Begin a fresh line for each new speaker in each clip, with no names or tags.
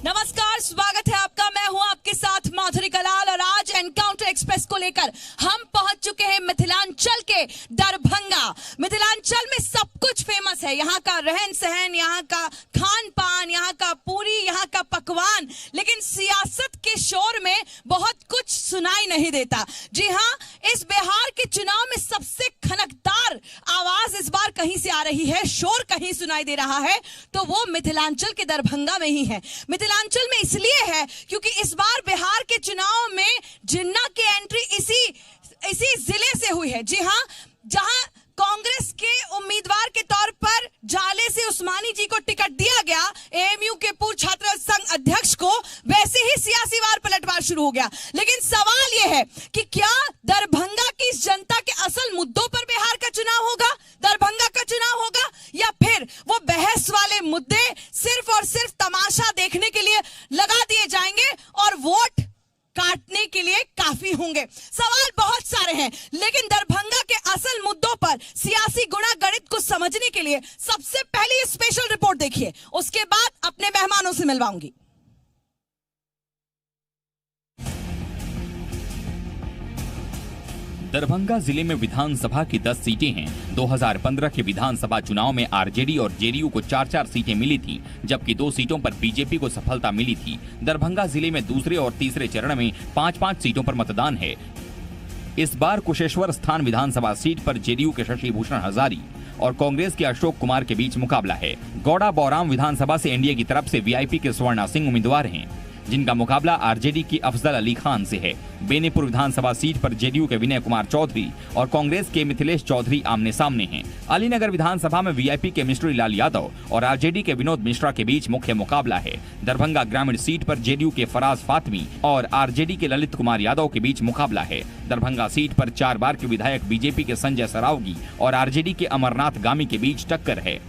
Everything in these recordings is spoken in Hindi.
नमस्कार, स्वागत है आपका। मैं हूं आपके साथ माधुरी कलाल और आज एनकाउंटर एक्सप्रेस को लेकर हम पहुंच चुके हैं मिथिलांचल के दरभंगा। मिथिलांचल में सब कुछ फेमस है, यहाँ का रहन सहन, यहाँ का खान पान, यहाँ का पूरी, यहाँ का पकवान, लेकिन सियासत के शोर में बहुत कुछ सुनाई नहीं देता। जी हाँ, इस बिहार के चुनाव में सबसे खनकदार आवाज इस बार कहीं से आ रही है, शोर कहीं सुनाई दे रहा है, तो वो मिथिलांचल के दरभंगा में ही है। मिथिलांचल में इसलिए है क्योंकि इस बार बिहार के चुनाव में जिन्ना की एंट्री इसी जिले से हुई है। जी हाँ, जहां कांग्रेस के उम्मीदवार के तौर पर जाले से उस्मानी जी को टिकट दिया गया, एएमयू के पूर्व छात्र संघ अध्यक्ष को, वैसे ही सियासी वार पलटवार शुरू हो गया। लेकिन सवाल यह है कि क्या दरभंगा की इस जनता के असल मुद्दों पर बिहार का चुनाव होगा, दरभंगा का चुनाव होगा, या फिर वो बहस वाले मुद्दे सिर्फ और सिर्फ तमाशा देखने के लिए लगा दिए जाएंगे और वोट काटने के लिए काफी होंगे। सवाल बहुत सारे हैं, लेकिन दरभंगा के असल मुद्दों पर सियासी गुणा गणित को समझने के लिए सबसे पहले ये स्पेशल रिपोर्ट देखिए, उसके बाद अपने मेहमानों से मिलवाऊंगी।
दरभंगा जिले में विधानसभा की 10 सीटें हैं। 2015 के विधानसभा चुनाव में आरजेडी और जेडीयू को 4-4 सीटें मिली थी, जबकि 2 सीटों पर बीजेपी को सफलता मिली थी। दरभंगा जिले में दूसरे और तीसरे चरण में 5-5 सीटों पर मतदान है। इस बार कुशेश्वर स्थान विधानसभा सीट पर जेडीयू के शशि भूषण हजारी और कांग्रेस के अशोक कुमार के बीच मुकाबला है। गौड़ा बौराम विधानसभा से एनडीए की तरफ से वीआईपी के स्वर्णा सिंह उम्मीदवार हैं, जिनका मुकाबला आरजेडी की अफजल अली खान से है। बेनीपुर विधानसभा सीट पर जेडीयू के विनय कुमार चौधरी और कांग्रेस के मिथिलेश चौधरी आमने सामने हैं। अलीनगर विधानसभा में वीआईपी के मिस्ट्री लाल यादव और आरजेडी के विनोद मिश्रा के बीच मुख्य मुकाबला है। दरभंगा ग्रामीण सीट पर जेडीयू के फराज फातमी और आरजेडी के ललित कुमार यादव के बीच मुकाबला है। दरभंगा सीट पर 4 बार के विधायक बीजेपी के संजय सरावगी और आरजेडी के अमरनाथ गामी के बीच टक्कर है।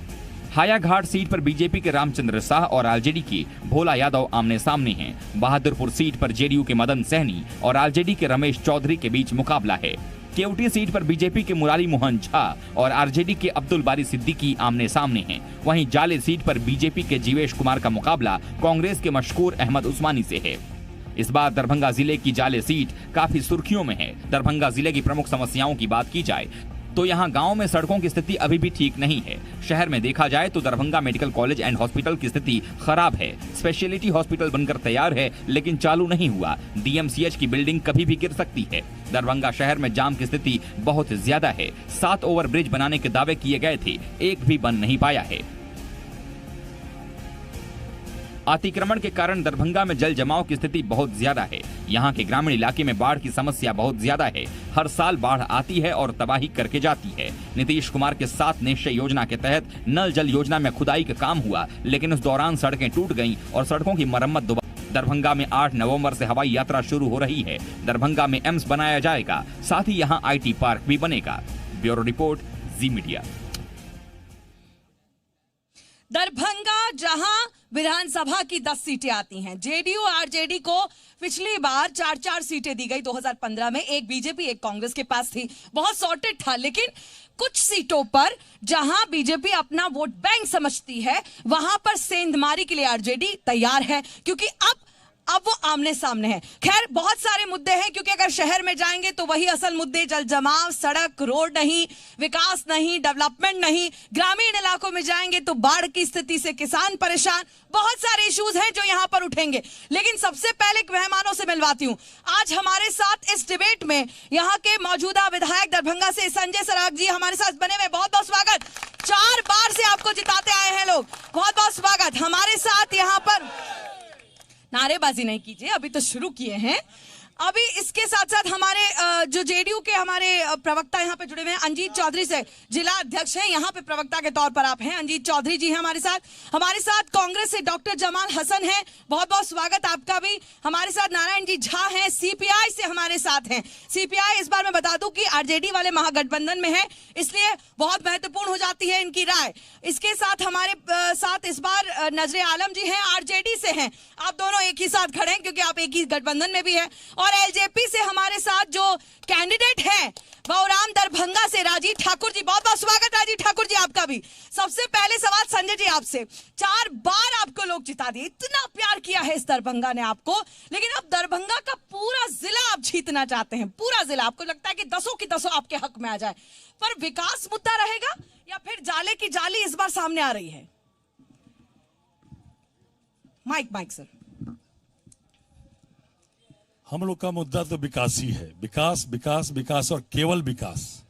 हायाघाट सीट पर बीजेपी के रामचंद्र शाह और आरजेडी के भोला यादव आमने सामने हैं। बहादुरपुर सीट पर जेडीयू के मदन सहनी और आरजेडी के रमेश चौधरी के बीच मुकाबला है। केवटी सीट पर बीजेपी के मुरारी मोहन झा और आरजेडी के अब्दुल बारी सिद्दीकी आमने सामने हैं। वहीं जाले सीट पर बीजेपी के जीवेश कुमार का मुकाबला कांग्रेस के मशकूर अहमद उस्मानी से है। इस बार दरभंगा जिले की जाले सीट काफी सुर्खियों में है। दरभंगा जिले की प्रमुख समस्याओं की बात की जाए तो यहाँ गांव में सड़कों की स्थिति अभी भी ठीक नहीं है। शहर में देखा जाए तो Darbhanga medical college and hospital की स्थिति खराब है। स्पेशलिटी हॉस्पिटल बनकर तैयार है, लेकिन चालू नहीं हुआ। डीएमसीएच की बिल्डिंग कभी भी गिर सकती है। दरभंगा शहर में जाम की स्थिति बहुत ज्यादा है। 7 ओवर ब्रिज बनाने के दावे किए गए थे, एक भी बन नहीं पाया है। अतिक्रमण के कारण दरभंगा में जल जमाव की स्थिति बहुत ज्यादा है। यहाँ के ग्रामीण इलाके में बाढ़ की समस्या बहुत ज्यादा है। हर साल बाढ़ आती है और तबाही करके जाती है। नीतीश कुमार के 7 निश्चय योजना के तहत नल जल योजना में खुदाई का काम हुआ, लेकिन उस दौरान सड़कें टूट गईं और सड़कों की मरम्मत दोबारा। दरभंगा में 8 नवंबर से हवाई यात्रा शुरू हो रही है। दरभंगा में एम्स बनाया जाएगा, साथ ही यहाँ IT पार्क भी बनेगा। ब्यूरो रिपोर्ट, जी मीडिया।
दरभंगा जहां विधानसभा की 10 सीटें आती हैं, जेडीयू आरजेडी को पिछली बार 4-4 सीटें दी गई। 2015 में एक बीजेपी एक कांग्रेस के पास थी, बहुत सॉर्टेड था। लेकिन कुछ सीटों पर जहां बीजेपी अपना वोट बैंक समझती है, वहां पर सेंधमारी के लिए आरजेडी तैयार है, क्योंकि अब वो आमने सामने है। खैर, बहुत सारे मुद्दे हैं, क्योंकि अगर शहर में जाएंगे तो वही असल मुद्दे, जल जमाव, सड़क, रोड नहीं, विकास नहीं, डेवलपमेंट नहीं। ग्रामीण इलाकों में जाएंगे तो बाढ़ की स्थिति से किसान परेशान। बहुत सारे इश्यूज हैं जो यहां पर उठेंगे। लेकिन सबसे पहले मेहमानों से मिलवाती हूं। आज हमारे साथ इस डिबेट में यहां के मौजूदा विधायक दरभंगा से संजय सरावगी जी हमारे साथ बने हुए, बहुत बहुत स्वागत। 4 बार से आपको जिताते आए हैं लोग, बहुत बहुत स्वागत। हमारे साथ यहाँ पर नारेबाजी नहीं कीजिए, अभी तो शुरू किए हैं। अभी इसके साथ साथ हमारे जो जेडीयू के हमारे प्रवक्ता यहाँ पे जुड़े हुए हैं, अंजीत चौधरी से, जिला अध्यक्ष हैं, यहाँ पे प्रवक्ता के तौर पर आप हैं। अंजीत चौधरी जी हैं हमारे साथ कांग्रेस से डॉक्टर जमाल हसन हैं, बहुत बहुत स्वागत आपका भी। हमारे साथ नारायण जी झा हैं, सीपीआई से हमारे साथ हैं। सीपीआई इस बार मैं बता दूं कि आरजेडी वाले महागठबंधन में है, इसलिए बहुत महत्वपूर्ण हो जाती है इनकी राय। इसके साथ हमारे साथ इस बार नजरे आलम जी हैं, आरजेडी से हैं। आप दोनों एक ही साथ खड़े हैं क्योंकि आप एक ही गठबंधन में भी है। और एलजेपी से हमारे साथ जो कैंडिडेट है बौराम दरभंगा से राजीव ठाकुर जी, बहुत बहुत स्वागत राजीव ठाकुर जी आपका भी। सबसे पहले सवाल संजय जी आपसे, 4 बार आपको लोग जिता दिए, इतना प्यार किया है इस दरभंगा ने आपको, लेकिन अब दरभंगा का पूरा जिला आप जीतना चाहते हैं, पूरा जिला। आपको लगता है कि 10 की 10 आपके हक में आ जाए, पर विकास मुद्दा रहेगा या फिर जाले की जाली इस बार सामने आ रही है? Mic sir.
हम लोग का मुद्दा तो विकास ही है, विकास विकास विकास और केवल विकास।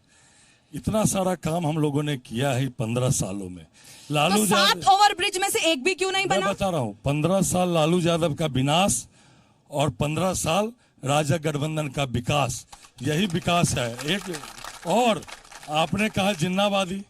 इतना सारा काम हम लोगों ने किया है 15 सालों में। लालू
तो 7 ओवर ब्रिज में से एक भी क्यों नहीं
मैं
बना?
बता रहा हूं, 15 साल लालू यादव का विनाश और 15 साल राजा गठबंधन का विकास, यही विकास है। एक और आपने कहा जिन्नावादी,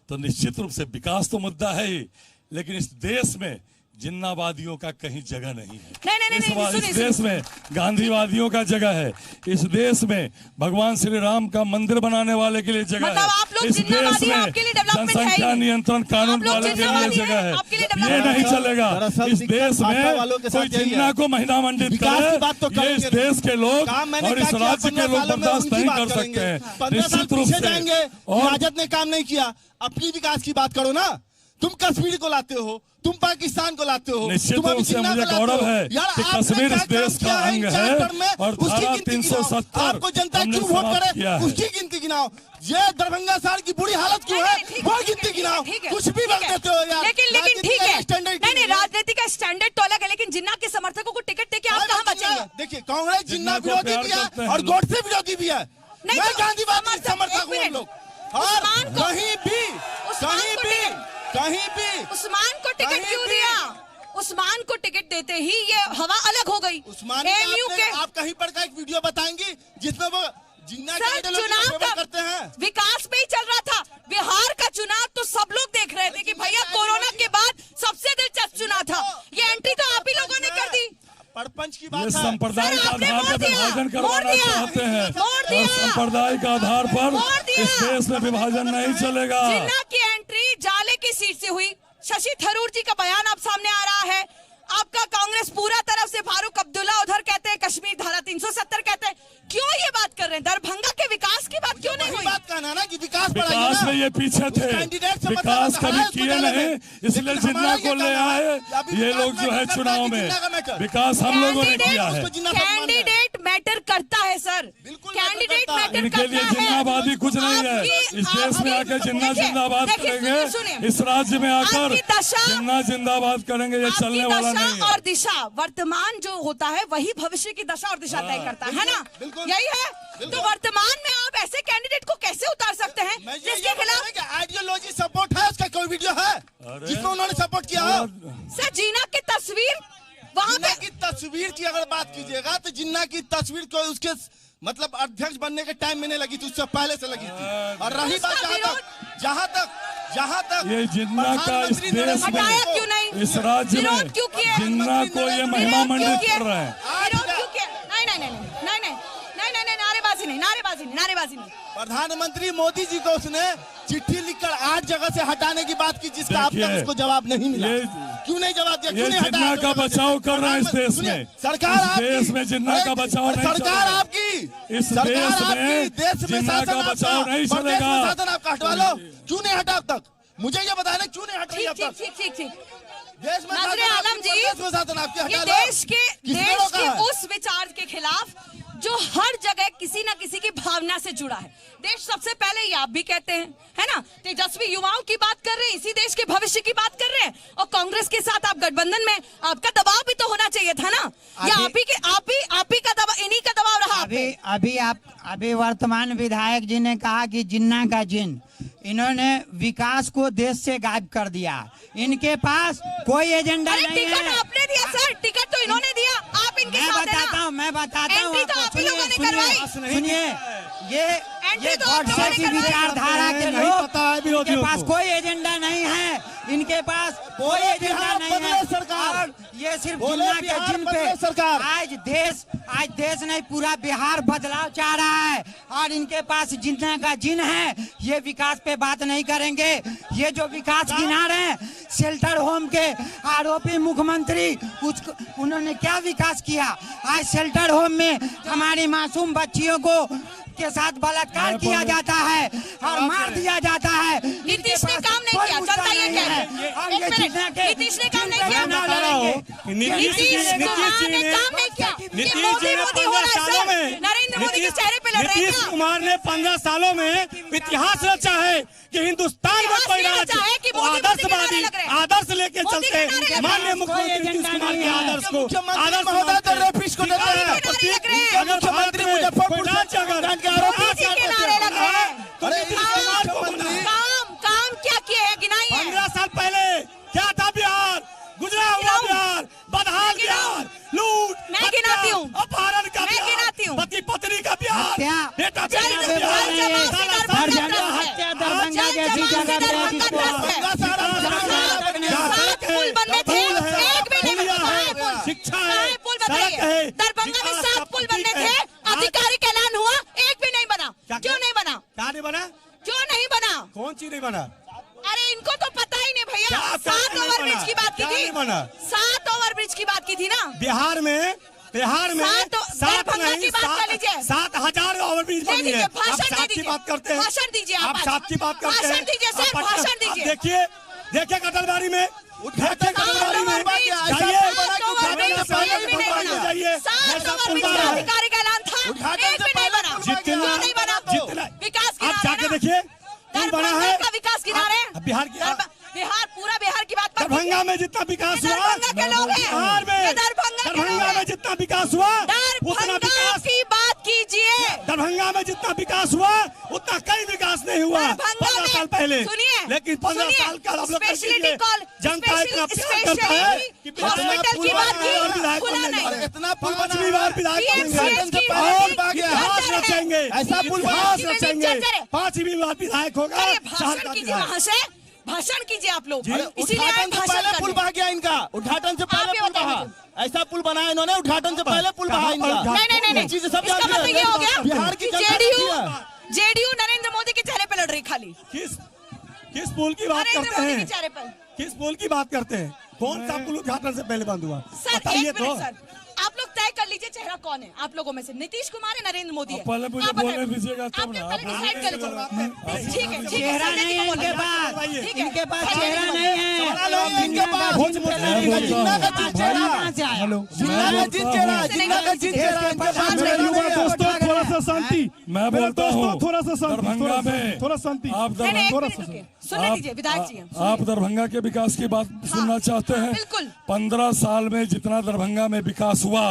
तो निश्चित रूप से विकास तो मुद्दा है ही, लेकिन इस देश में जिन्नावादियों का कहीं जगह नहीं है।
नहीं,
इस देश में गांधीवादियों का जगह है, इस देश में भगवान श्री राम का मंदिर बनाने वाले के लिए जगह
मतलब आप लोग
है, इस देश
जिन्नावादी हैं,
में
आपके लिए डेवलपमेंट है ही
जनसंख्या
नहीं।
नियंत्रण कानून
आप लोग
वाले के लिए
जिन्नावादी
जगह
हैं,
है।
आपके लिए
ये
डेवलपमेंट
नहीं
है।
चलेगा।
दरअसल
इस देश
भाजपा वालों के
में
साथ
कोई
यही है।
जिन्ना को महिला मंडित
विकास की
करे,
बात तो
ये
करेंगे
इस देश के लोग
काम मैंने
और
क्या
इस
किया,
राज्य के
15
लोग
सालों में
बर्दाश्त
उनकी
नहीं
बात
कर
करेंगे।
सकते हैं
15 साल
निश्चित रूप
पीछे
से।
जाएंगे,
और
राजद ने काम नहीं किया, अपनी विकास की बात करो ना। तुम कश्मीर को लाते हो, तुम पाकिस्तान को लाते हो,
निश्चित
तुम अभी
रूप से
जिन्ना
मुझे
को लाते
गौरव
हो।
है
यार,
कि
आपने
कश्मीर
क्या
इस देश
काम किया
का
है
अंग
इन
है
4 टर्म में,
और
उसकी
धारा
गिनती गिनाओ।
370
आपको जनता
हमने
क्यों वोट
समाप्त किया
करे,
है।
उसकी गिनती गिनाओ। ये दरभंगा शहर की बुरी हालत क्यों
नहीं,
है,
नहीं, ठीक
वो
है,
गिनती गिनाओ।
ठीक है,
कुछ भी
ठीक
बक
है।
देते हो यार।
लेकिन ठीक है,
स्टैंडर्ड
नहीं राजनीति का स्टैंडर्ड तो अलग है, लेकिन जिन्ना के समर्थकों को टिकट देके आप कहाँ बचेंगे?
देखिए, कांग्रेस जिन्ना
जिन्ना को
विरोधी
प्यार
भी है
करते हैं
और
लोग।
गोडसे विरोधी भी है।
नहीं,
मैं
तो
गांधीवादी
समर्थक-
समर्थक
एक
हूँ हम
मिनट।
लोग। और
उस्मान को-
कहीं भी
उस्मान
कहीं
को
भी
टिकट-
कहीं भी
उस्मान को टिकट
कहीं
क्यों
भी-
दिया? उस्मान को टिकट देते ही ये हवा अलग हो गई।
उस्मान
AMU के
आप कहीं पर का एक वीडियो बताएंगी जिसमें वो जिन्ना के
सर
आइडियोलॉजी
चुनाव
को फेवर
का
करते हैं।
विकास में ही चल रहा था। बिहार का चुनाव तो सब लोग देख रहे थे कि भैया कोरोना के बाद सबसे दिलचस्प चुनाव था। ये एंट्री तो आप ही लोगों ने कर दी।
परपंच की
ये
बात है।
सांप्रदायिक
सर, आपने
आधार
मोड़
पर
दिया,
विभाजन
मोड़
करवाना
दिया,
चाहते हैं
मोड़
और
दिया।
सांप्रदायिक आधार पर
मोड़ दिया।
इस देश में विभाजन नहीं चलेगा।
जिन्ना की एंट्री जाले की सीट से हुई। शशि थरूर जी का बयान अब सामने आ रहा है। आपका कांग्रेस पूरा तरफ से फारूक अब्दुल्ला उधर कहते हैं कश्मीर धारा 370 कहते हैं। क्यों ये बात कर रहे हैं? दरभंगा के विकास की बात क्यों नहीं
वही
हुई?
बात कहना ना कि विकास
विकास में ये पीछे थे, विकास कभी किए नहीं, इसलिए जिन्ना को ले आए। ये लोग जो है चुनाव में विकास हम लोगों ने किया है।
कैंडिडेट मैटर करता है सर,
बिल्कुल
कैंडिडेट
मैटर
मैटर
इनके लिए
करता है।
जिन्नावादी कुछ नहीं है।
आपकी-
इस देश में आके जिन्ना
देखिए,
जिंदाबाद
देखिए,
करेंगे,
सुनिए।
इस राज्य में आकर
आपकी दशा-
जिन्ना जिंदाबाद करेंगे, ये चलने
आपकी
वाला
दशा
नहीं है।
और दिशा, वर्तमान जो होता है वही भविष्य की दशा और दिशा तय करता है ना?
बिल्कुल।
यही है। तो वर्तमान में आप ऐसे कैंडिडेट को कैसे उतार सकते हैं जिसके खिलाफ?
आइडियोलॉजी सपोर्ट है, उसका कोई वीडियो है जिसमें उन्होंने सपोर्ट किया हो?
सर जिन्ना की तस्वीर वहां
जिन्ना
पे
की तस्वीर की अगर बात कीजिएगा तो जिन्ना की तस्वीर को उसके मतलब अध्यक्ष बनने के टाइम में नहीं लगी थी, उससे पहले से लगी थी। और रही बात जहाँ तक
ये जिन्ना का इस
प्रधानमंत्री
देश
नरेंद्र मोदी
हटाया
में,
क्यों नहीं?
इस राज्य में
विरोध क्यों किए?
जिन्ना को ये महिमा मंडित कर रहे हैं।
विरोध क्यों किया? नहीं, नारेबाजी नहीं।
प्रधानमंत्री मोदी जी को उसने चिट्ठी लिखकर 8 जगह से हटाने की बात की, जिसका अब तक
देखिए,
उसको जवाब नहीं मिला।
ये-
क्यों नहीं जवाब दिया?
ये
क्यों नहीं
जिन्ना
हटाया?
का बचाव कर रहे हैं इस देश
सुनिए,
में।
सरकार
इस
आपकी-
देश में जिन्ना का बचाव नहीं
सरकार
चलेगा।
आपकी
इस
सरकार
देश में
आपकी, देश में
जिन्ना
शासन
का
आपका,
बचाव नहीं
प्रदेश में
चलेगा।
शासन आपका हटवा लो। क्यों नहीं हटा अब तक? मुझे ये बताया ना, क्यों नहीं हट रही अब तक?
ठीक।
देश में
नाज़िर
शासन
आलम
आपकी,
जी,
प्रदेश में शासन आपकी,
ये
हटा लो।
देश के
किसने रोका है?
उस विचार के खिलाफ जो हर जगह किसी न किसी की भावना से जुड़ा है। देश सबसे पहले ये आप भी कहते हैं, है ना? तेजस्वी युवाओं की बात कर रहे हैं, इसी देश के भविष्य की बात कर रहे हैं, और कांग्रेस के साथ आप गठबंधन में, आपका दबाव भी तो होना चाहिए था ना? या आप ही का दबाव, इन्हीं का दबाव रहा आप पे?
अभी वर्तमान विधायक जी ने कहा कि जिन्ना का जिन, इन्होंने विकास को देश से गायब कर दिया। इनके पास कोई एजेंडा
अरे
नहीं
टिकट
है।
आपने दिया सर, टिकट तो इन्होंने दिया, आप इनके
मैं
साथ हैं
बताता
ना?
हूँ
एंट्री तो आप ही लोगों ने करवाई।
सुनिए, ये
एंट्री तो आप
गॉडसे
लोगों ने
की
करवाई।
विचारधारा के
नहीं
लोग,
पता है
इनके
विरोधियों
पास
को।
कोई एजेंडा नहीं है, इनके पास कोई
बोले
एजेंडा
बिहार
नहीं
बदले
है।
सरकार।
और ये सिर्फ
बोले
जिन्ना के
बिहार
जिन
बदले
पे
सरकार।
आज देश नहीं, पूरा बिहार बदलाव चाह रहा है, और इनके पास जिन्ना का जिन है। ये विकास पे बात नहीं करेंगे। ये जो विकास गिना रहे हैं, शेल्टर होम के आरोपी मुख्यमंत्री, उन्होंने क्या विकास किया? आज शेल्टर होम में हमारी मासूम बच्चियों को के साथ बलात्कार किया जाता है और मार दिया जाता है।
नीतीश ने काम नीतीश कुमार ने काम नहीं किया।
नीतीश
मोदी
जी ने
मोदी हो
15
रहा है
सालों
सर।
में
नरेंद्र मोदी के चेहरे पे लड़ रहे हैं
नीतीश
क्या?
कुमार ने 15 सालों में इतिहास रचा है कि हिंदुस्तान में कोई
इतिहास ये रचा है कि मोदी मोदी के नारे लग रहे हैं।
आदर्श लेके
मोदी के
चलते
नारे लग रहे हैं।
माननीय मुख्यमंत्री नीतीश कुमार के आदर्श को
मुख्यमंत्री महोदय तो रेपिस्ट को देते हैं। मुख्यमंत्री मुजफ्फरपुर
मोदी के नारे लग रहे हैं।
तो नीतीश कुमार को
काम क्या किए हैं गिनाइए।
15 साल पहले क्या था बिहार? गुजरा हुआ बिहार, बदहाल बिहार, लूट,
मैं गिनाती हूँ।
अपहरण का
मैं गिनाती हूँ।
पति पत्नी का बिहार,
हत्या।
बेटा
जल
बेटी का
जल
बिहार,
जमात से
हर
दरभंगा
जगह
त्रस्त है।
हत्या दरभंगा
जल
जैसी
जमात से
जगह पे
दरभंगा
जिसको
त्रस्त है। 7 पुल बनने थे, एक भी नहीं बना। कहाँ है पुल?
शिक्षा
कहाँ
है,
है पुल
सड़क
बताइए।
है,
दरभंगा में
विकास
7
का
पुल
प्रतीक
बनने
है।
थे, आधिकारिक ऐलान हुआ, एक भी नहीं बना।
क्या
क्यों नहीं बना?
क्या नहीं बना?
क्यों नहीं बना?
कौन चीज नहीं बना?
अरे इनको तो पता ही नहीं भैया।
क्या
7
नहीं
ओवर
बना?
ब्रिज की बात की
क्या
थी।
नहीं बना?
7 ओवर ब्रिज की बात की थी ना।
बिहार में सात
दरभंगा की बात कर लीजिए।
7,000 ओवरब्रिज
दे
बनी है।
दीजिए,
आप
भाषण दे
7 की
दीजिए।
बात करते हैं।
भाषण दीजिए आप आज।
7 की बात करते हैं।
भाषण दीजिए सर,
आप
भाषण
आप
दीजिए।
देखिए कटलबारी में, देखिए कटलबारी में जाइए,
आधिकारिक ऐलान था, एक भी नहीं बना। क्यों नहीं बना? विकास
आप जाके
किनारे
देखिए पुल बना है
का विकास किनारे।
बिहार की
बिहार पूरा बिहार की बात मत कीजिए।
दरभंगा में जितना विकास हुआ,
दरभंगा के लोग हैं।
बिहार में
दरभंगा के लोग
दरभंगा
हैं।
में जितना विकास हुआ उतना
दरभंगा
विकास
की बात कीजिए।
दरभंगा में जितना विकास हुआ उतना कई विकास नहीं हुआ
दरभंगा
15
में-
साल पहले।
सुनिए,
लेकिन 15
सुनिए,
साल का हम लोग
स्पेशलिटी कॉल,
जनता इतना प्यार करता है कि
हॉस्पिटल की बात की,
विधायक
खुला
बनने
नहीं।
वाले।
इतना पुल बना
5वीं बार विधायक
PMCH
बनेंगे
की
और
बात की,
इतिहास
चर्चा है।
रचेंगे,
ऐसा पुल
इतिहास
बना-
रचेंगे।
चर्चा है।
5वीं बार विधायक होगा
अरे
शहर
भाषण
का
कीजिए
विधायक।
महाशय, भाषण कीजिए आप लोग।
अरे
इसीलिए आए
उद्घाटन से
भाषण
पहले
करने।
पुल बहा गया इनका। उद्घाटन से
आप
पहले
ही
पुल
बताइए
बहा। ऐसा पुल बनाया इन्होंने, उद्घाटन से पहले पुल बहा इनका।
नहीं,
चीज सब
इसका
जानती
मतलब
है।
ये हो गया
बिहार की
कि
जनता
जेडीयू नरेंद्र मोदी के चेहरे पे लड़ रही खाली।
किस पुल की बात
नरेंद्र
करते
मोदी के
हैं?
चेहरे पर।
किस पुल की बात करते हैं? कौन सा पुल उद्घाटन से पहले बंद हुआ?
सर
बताइए
एक
तो।
मिनट सर, आप लोग तय कर लीजिए चेहरा कौन है आप लोगों में से, नीतीश कुमार है नरेंद्र मोदी है?
पहले मुझे
आप बताइए।
बोलने दीजिएगा तब
आप
ना,
पहले
आप
डिसाइड कर लीजिए। ठीक है,
चेहरा नहीं है इनके पास,
ठीक है।
इनके पास चेहरा नहीं है।
सवाल है इनके पास।
मैं
जिन्ना का
बोलता
जिन चेहरा है।
कहाँ से आया?
जिन्ना का जिन चेहरा है, जिन्ना का जिन चेहरा है, इनके पास
मेरे
चेहरा
युवा
नहीं है।
दोस्तों,
थोड़ा सा शांति।
मैं बोलता हूँ
थोड़ा सा शांति,
दरभंगा में
थोड़ा शांति।
आप
नहीं, नहीं, एक
दरभंगा
मिनट रुकिए। सुनने दीजिए विधायक जी हैं।
आप दरभंगा के विकास की बात सुनना चाहते हैं?
बिल्कुल।
15 साल में जितना दरभंगा में विकास हुआ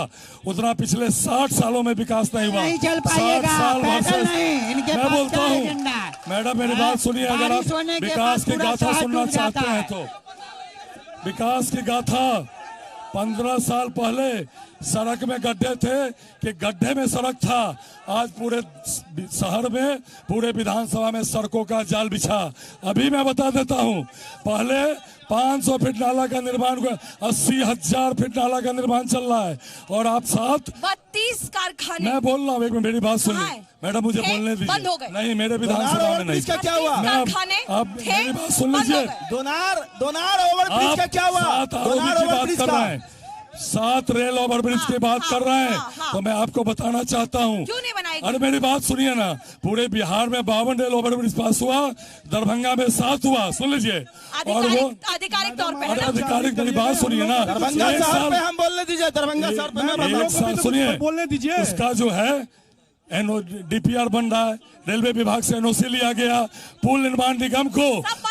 उतना पिछले 60 सालों में विकास नहीं हुआ।
नहीं चल
60
पाइएगा,
साल
पैदल
versus-
नहीं, इनके
मैं
पास
बोलता
क्या
हूँ
एजेंडा है?
मैडम मेरी बात सुनिए, अगर
बारिश होने
आप
के
विकास
बाद
की
पूरा
गाथा
शहर
सुनना
डूब जाता
चाहते हैं
है।
तो विकास की गाथा 15 साल पहले सड़क में गड्ढे थे कि गड्ढे में सड़क था। आज पूरे शहर में, पूरे विधानसभा में सड़कों का जाल बिछा। अभी मैं बता देता हूं, पहले 500 फीट नाला का निर्माण हुआ, 80,000 फीट नाला का निर्माण चल रहा है। और आप
32 कारखाने
मैं बोल रहा हूँ, एक मिनट मेरी बात सुनिए
कहाँ है?
मैडम, मुझे
थे?
बोलने
बंद हो गए।
दीजिए। नहीं, मेरे विधानसभा में नहीं।
इसका क्या हुआ?
मैं
कारखाने
आप
थे,
मेरी बात सुन
बंद हो
लीजिए।
गए।
दोनार ओवरब्रिज का क्या हुआ?
7 आरोपी
दोनार
की बात
ओवरब्रिज
कर
का।
रहे हैं, 7 रेल ओवरब्रिज की बात कर रहे हैं।
हाँ।
तो मैं आपको बताना चाहता हूँ,
क्यों नहीं बनाएगी?
अरे मेरी बात सुनिए ना, पूरे बिहार में 52 रेल ओवरब्रिज पास हुआ, दरभंगा में 7 हुआ। सुन लीजिए। और वो
आधिकारिक तौर पे है
अरे
ना?
आधिकारिक मेरी बात सुनिए ना,
दरभंगा
एक
शहर
साल-
पे हम बोलने दीजिए। दरभंगा शहर पे मैं
एक साल सुनिए,
बोलने दीजिए।
उसका जो है DPR बन रहा है, रेलवे विभाग से NOC लिया गया, पुल निर्माण निगम को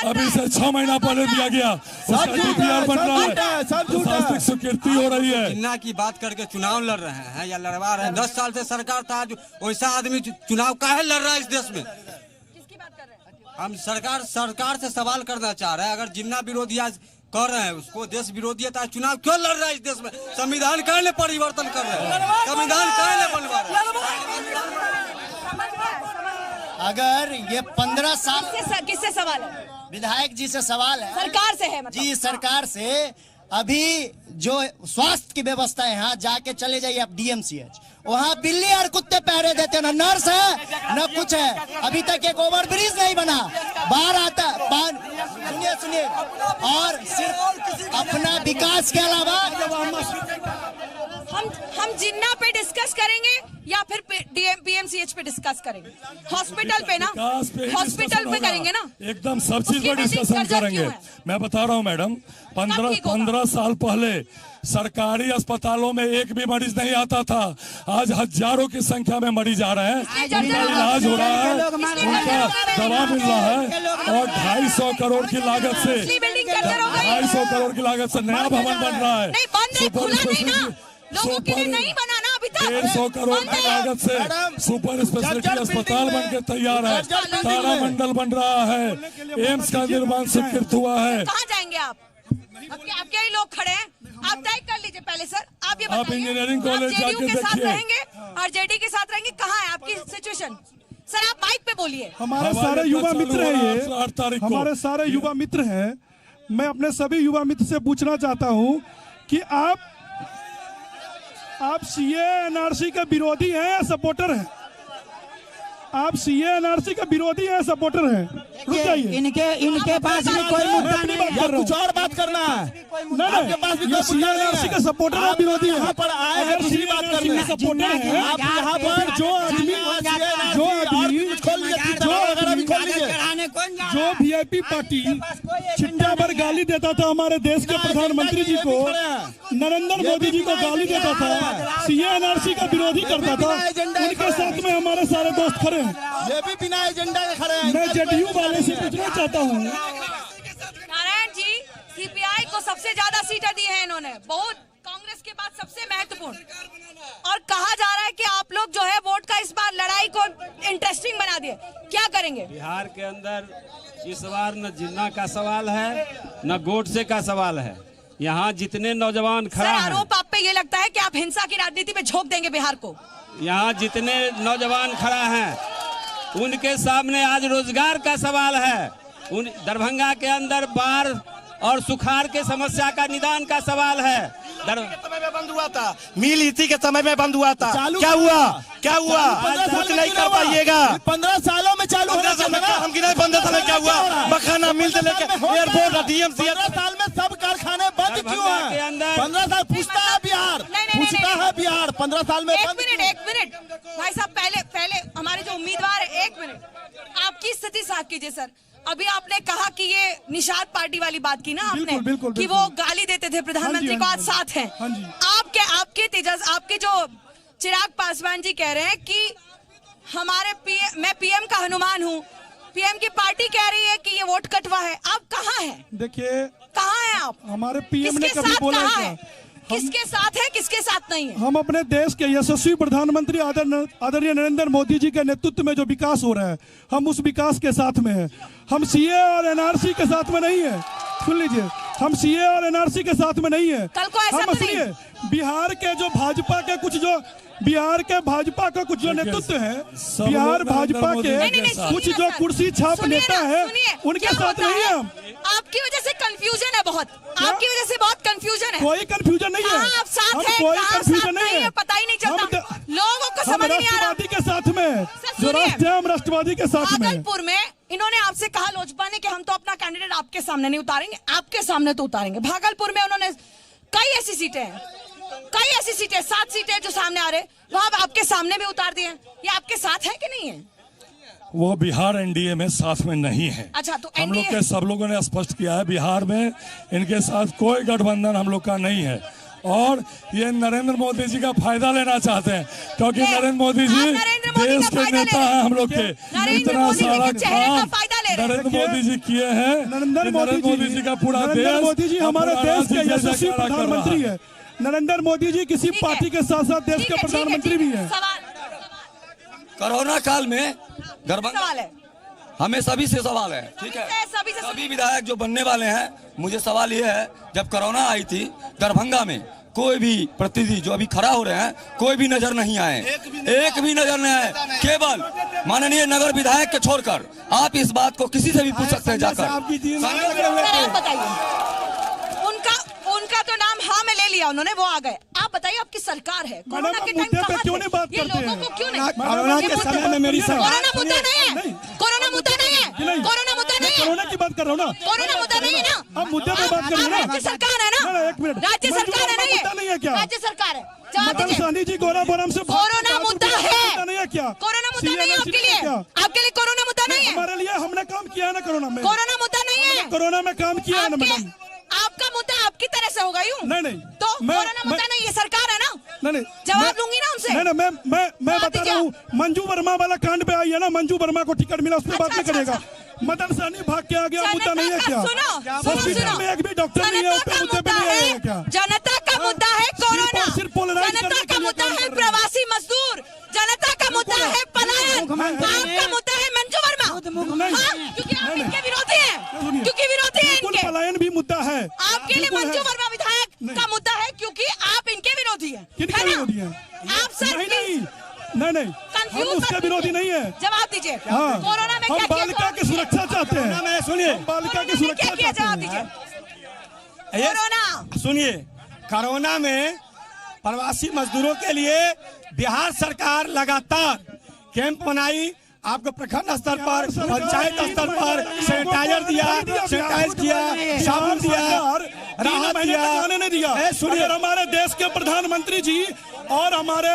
अभी से 6 महीना पहले दिया गया, उसका
झूठ है,
DPR बन
सब
रहा
झूठ है, सब झूठ है।
प्रशासनिक स्वीकृति हो रही है।
जिन्ना की बात करके चुनाव लड़ रहे हैं या लड़वा रहे हैं। 10 साल से सरकार था, जो वैसा आदमी चुनाव काहे लड़ रहा है इस देश में?
किसकी बात कर रहे हैं?
हम सरकार से सवाल करना चाह रहे हैं। अगर जिन्ना विरोधी आज कर रहे हैं, उसको देश विरोधी है, तो आज चुनाव क्यों लड़ रहा है इस देश में? संविधान काहे ने परिवर्तन कर रहे हैं? संविधान काहे ने बनवा रहे हैं?
अगर ये 15 साल
किससे सवाल है?
विधायक जी से सवाल है,
सरकार से है मतलब?
जी सरकार से। अभी जो स्वास्थ्य की व्यवस्था है, यहाँ जाके चले जाइए आप DMCH, वहाँ बिल्ली और कुत्ते पहरे देते, ना नर्स है न कुछ है। अभी तक एक ओवरब्रिज नहीं बना। बाढ़ आता, सुनिए, और सिर्फ अपना विकास के अलावा
हम जिन्ना पे डिस्कस करेंगे या फिर पीएमसीएच पे डिस्कस करेंगे? हॉस्पिटल पे ना,
विकास पे ही
हॉस्पिटल
डिस्कशन
पे
होगा।
करेंगे ना,
एकदम सब चीज
उसकी
पर
बेटी
डिस्कशन
कर्जा
करेंगे।
क्यों है?
मैं बता रहा हूँ मैडम,
ठीक होगा?
15 साल पहले सरकारी अस्पतालों में एक भी मरीज नहीं आता था। आज हजारों की संख्या में मरीज आ रहे हैं,
इसलिए
उनका
जर्जर
इलाज हो रहा है,
इसलिए
उनका
जर्जर
दवा मिल रहा है, और 250 करोड़ की लागत से
पिछली बिल्डिंग जर्जर हो गई।
250 करोड़ की लागत से नया भवन बन रहा है।
नहीं बंद है, खुला नहीं ना, लोगों के लिए नहीं बना ना अभी तक।
150 करोड़
बंद
की
है।
लागत से सुपर स्पेशलिटी
जर्जर
अस्पताल
बिल्डिंग
बन के तैयार है।
जर्जर बिल्डिंग में।
तारामंडल बन रहा है, एम्स का निर्माण स्वीकृत हुआ है।
कहाँ जाएंगे आप? आपके ही लोग खड़े हैं, आप तय कर लीजिए पहले सर। आप ये बताइए,
इंजीनियरिंग
आप
कॉलेज
जेडीयू
जाके
के साथ
देखिए।
रहेंगे, आरजेडी के साथ रहेंगे, कहाँ है आपकी सिचुएशन? सर आप माइक पे बोलिए।
हमारे
हवाई
सारे
अड्डा
युवा
चालू
मित्र
हो रहा है
हैं
8 तारीख
ये,
को।
हमारे सारे युवा मित्र हैं। मैं अपने सभी युवा मित्र से पूछना चाहता हूं कि आप सीए एनआरसी के विरोधी हैं या सपोर्टर हैं? आप सीए एनआरसी के विरोधी हैं, सपोर्टर हैं? रुक जाइए,
इनके पास भी कोई मुद्दा नहीं है।
कर रहा हूं।
कुछ और बात करना है।
नहीं,
पास भी
ये
कोई
सीए
मुद्दा नहीं
एनआरसी
है।
के सपोर्टर हैं, विरोधी हैं?
यहाँ पर आए हैं
अगर
किसी
सीए
बात
एनआरसी
करने।
के सपोर्टर हैं,
आप यहाँ पर
जो आदमी
खोल लीजिए, वगैरह भी खोल लीजिए।
जो वीआईपी पार्टी चिट्टा पर गाली देता था हमारे देश के प्रधानमंत्री जी को, नरेंद्र मोदी जी को गाली देता था, सीए एनआरसी का विरोधी करता था, उनके साथ में हमारे सारे दोस्त खड़े हैं।
ये भी बिना एजेंडा के खड़े हैं।
मैं जेडीयू वाले से पूछना चाहता हूँ,
नारायण जी, सीपीआई को सबसे ज्यादा सीटें दी हैं इन्होंने, बहुत, कांग्रेस के बाद सबसे महत्वपूर्ण। और कहा जा रहा है कि आप लोग जो है वोट का इस बार लड़ाई को इंटरेस्टिंग बना दिए, क्या करेंगे?
बिहार के अंदर इस बार न जिन्ना का सवाल है न गोडसे का सवाल है। यहाँ जितने नौजवान
सर
खड़ा है,
आरोप आप पे ये लगता है कि आप हिंसा की राजनीति में झोंक देंगे बिहार को?
यहाँ जितने नौजवान खड़ा हैं उनके सामने आज रोजगार का सवाल है। उन दरभंगा के अंदर बाढ़ और सुखाड़ के समस्या का निदान का सवाल है।
समय में बंद हुआ था, मिल इसी के समय में बंद हुआ था। क्या हुआ? क्या हुआ? कुछ नहीं कर पाइएगा। 15 सालों में चालू होना चाहिए। हम गिनाए 15 साल में क्या हुआ? मखाना मिल से लेकर एयरपोर्ट, डीएमसी। 15 साल में सब कारखाने बंद क्यों हैं? 15 साल पूछता है बिहार, पूछता है बिहार 15 साल में
एक
बंद
मिनट,
क्यों?
एक मिनट भाई साहब, पहले हमारे जो उम्मीदवार है, एक मिनट आपकी स्थिति साफ कीजिए सर। अभी आपने कहा कि ये निषाद पार्टी वाली बात की ना आपने,
बिल्कुल, बिल्कुल,
कि वो गाली देते थे प्रधानमंत्री को, आज साथ हैं।
हाँ जी।
आपके जो चिराग पासवान जी कह रहे हैं कि मैं पीएम का हनुमान हूँ, पीएम की पार्टी कह रही है कि ये वोट कटवा है। आप कहाँ हैं?
देखिए
कहाँ हैं आप?
हमारे पीएम ने
किसके
कभी
साथ
बोला
कहाँ
है
है?
क्या?
किसके साथ है, किसके साथ नहीं है?
हम अपने देश के यशस्वी प्रधानमंत्री आदरणीय नरेंद्र मोदी जी के नेतृत्व में जो विकास हो रहा है, हम उस विकास के साथ में हैं। हम सीए और एनआरसी के साथ में नहीं है। सुन लीजिए, हम सीए और एनआरसी के साथ में नहीं है।
कल को ऐसा
हम
तो नहीं।
सुनिए, बिहार के भाजपा का कुछ जो नेतृत्व है, बिहार भाजपा के कुछ जो कुर्सी छाप नेता है, उनके साथ नहीं है हम।
आपकी वजह से कंफ्यूजन है बहुत, आपकी वजह से बहुत कंफ्यूजन है।
कोई कंफ्यूजन नहीं है,
आप साथ
हम
हैं,
कोई
कहाँ
कंफ्यूजन
साथ
नहीं है,
पता ही नहीं चलता, लोगों को
हम
समझ नहीं आ रहा।
राष्ट्रवादी के साथ में, जो
सुनिए।
राष्ट्र है, हम राष्ट्रवादी के साथ में।
भागलपुर में इन्होंने आपसे कहा लोजपा ने कि हम तो अपना कैंडिडेट आपके सामने नहीं उतारेंगे, आपके सामने तो उतारेंगे। भागलपुर में उन्होंने कई ऐसी सीटें हैं, 7 सीटें जो सामने आ रहे, वहां आपके सामने भी उतार दिए हैं। ये आपके साथ है कि नहीं है?
वो बिहार एनडीए में साथ में नहीं है।
अच्छा, तो
हम लोग
NDA
के सब लोगों ने स्पष्ट किया है, बिहार में इनके साथ कोई गठबंधन हम लोग का नहीं है। और ये नरेंद्र मोदी जी का फायदा लेना चाहते हैं, क्योंकि नरेंद्र मोदी जी देश के नेता हैं हम लोग के। इतना सारा काम नरेंद्र मोदी जी किए हैं।
नरेंद्र मोदी जी
का पूरा
नरेंद्र मोदी जी हमारे देश के यशस्वी
जयकारा कर रहा
प्रधानमंत्री
है।
है। नरेंद्र मोदी जी किसी
ठीक है।
पार्टी के साथ साथ देश
ठीक
के
है, ठीक है,
प्रधानमंत्री भी हैं।
कोरोना काल में दरभंगा
सवाल है,
हमें सभी से सवाल है, ठीक है?
सभी से
सभी विधायक जो बनने वाले हैं, मुझे सवाल ये है, जब कोरोना आई थी दरभंगा में कोई भी प्रतिनिधि जो अभी खड़ा हो रहे हैं, कोई भी नजर नहीं आए, एक भी नजर नहीं आए। केवल माननीय नगर विधायक के छोड़कर आप इस बात को किसी से भी पूछ सकते हैं जाकर।
आप बताइए। उनका तो नाम हाँ में ले लिया उन्होंने, वो आ गए। आप बताइए, आपकी सरकार है, कोरोना के टाइम
मुद्दे पे
कहाँ
क्यों
थे?
नहीं बात
ये
करते
लोगों
हैं?
को क्यों नहीं?
कोरोना
ये
के
मुद्दा-
समय में मेरी
कोरोना मुद्दा नहीं है, कोरोना मुद्दा नहीं है,
नहीं।
कोरोना मुद्दा नहीं है,
कोरोना की बात कर रहा हूँ ना,
कोरोना मुद्दा नहीं है ना।
आप मुद्दे पे बात कर रहे हैं ना।
आपकी सरकार है ना,
एक मिनट,
राज्य सरकार है ना ये,
नहीं है क्या?
राज्य सरकार है। जवाब
मदन
दीजिए।
सहनी जी गोराबोरम से
कोरोना मुद्दा है,
नहीं है क्या?
कोरोना मुद्दा नहीं है आपके लिए, आपके लिए कोरोना मुद्दा नहीं है।
हमारे लिए हमने काम किया है ना कोरोना में,
कोरोना मुद्दा नहीं है,
कोरोना में काम किया है ना मैडम।
आपका मुद्दा आपकी तरह से होगा यूं?
नहीं
तो कोरोना मुद्दा नहीं, ये सरकार है ना।
नहीं
जवाब लूंगी ना उनसे।
नहीं मैं बता रहा हूँ, मंजू वर्मा वाला कांड पे आई है ना, मंजू वर्मा को टिकट मिला, उस पर बात नहीं करेगा। मदन सहनी भाग के आ गया, मुद्दा नहीं है क्या? हॉस्पिटल में एक भी डॉक्टर नहीं है, उस पे मुद्दे पे नहीं आएगा क्या?
जनता का मुद्दा है कोरोना, जनता का मुद्दा है प्रवासी मजदूर, जनता का मुद्दा है पलायन, आपका मुद्दा है मंजू वर्मा। हाँ, क्योंकि आप इनके विरोधी हैं, क्योंकि विरोधी हैं इनके।
पलायन भी मुद्दा है
आपके लिए मंजू वर्मा विधायक का मुद्दा है, क्योंकि आप इनके विरोधी हैं,
किनके विरोधी हैं?
आप सर
नहीं हम उसके विरोधी नहीं है।
जवाब दीजिए।
हाँ,
कोरोना में
हम
क्या
बालिका की सुरक्षा चाहते हैं।
सुनिए,
बालिका की सुरक्षा
क्या
चाहते
जवाब
हैं।
दीजिए। कोरोना
सुनिए, कोरोना में प्रवासी मजदूरों के लिए बिहार सरकार लगातार कैंप बनाई, आपको प्रखंड स्तर पर, पंचायत स्तर पर सैनिटाइजर दिया, सैनिटाइज किया, साबुन दिया, राहत दिया।
सुनिए, हमारे देश के प्रधानमंत्री जी और हमारे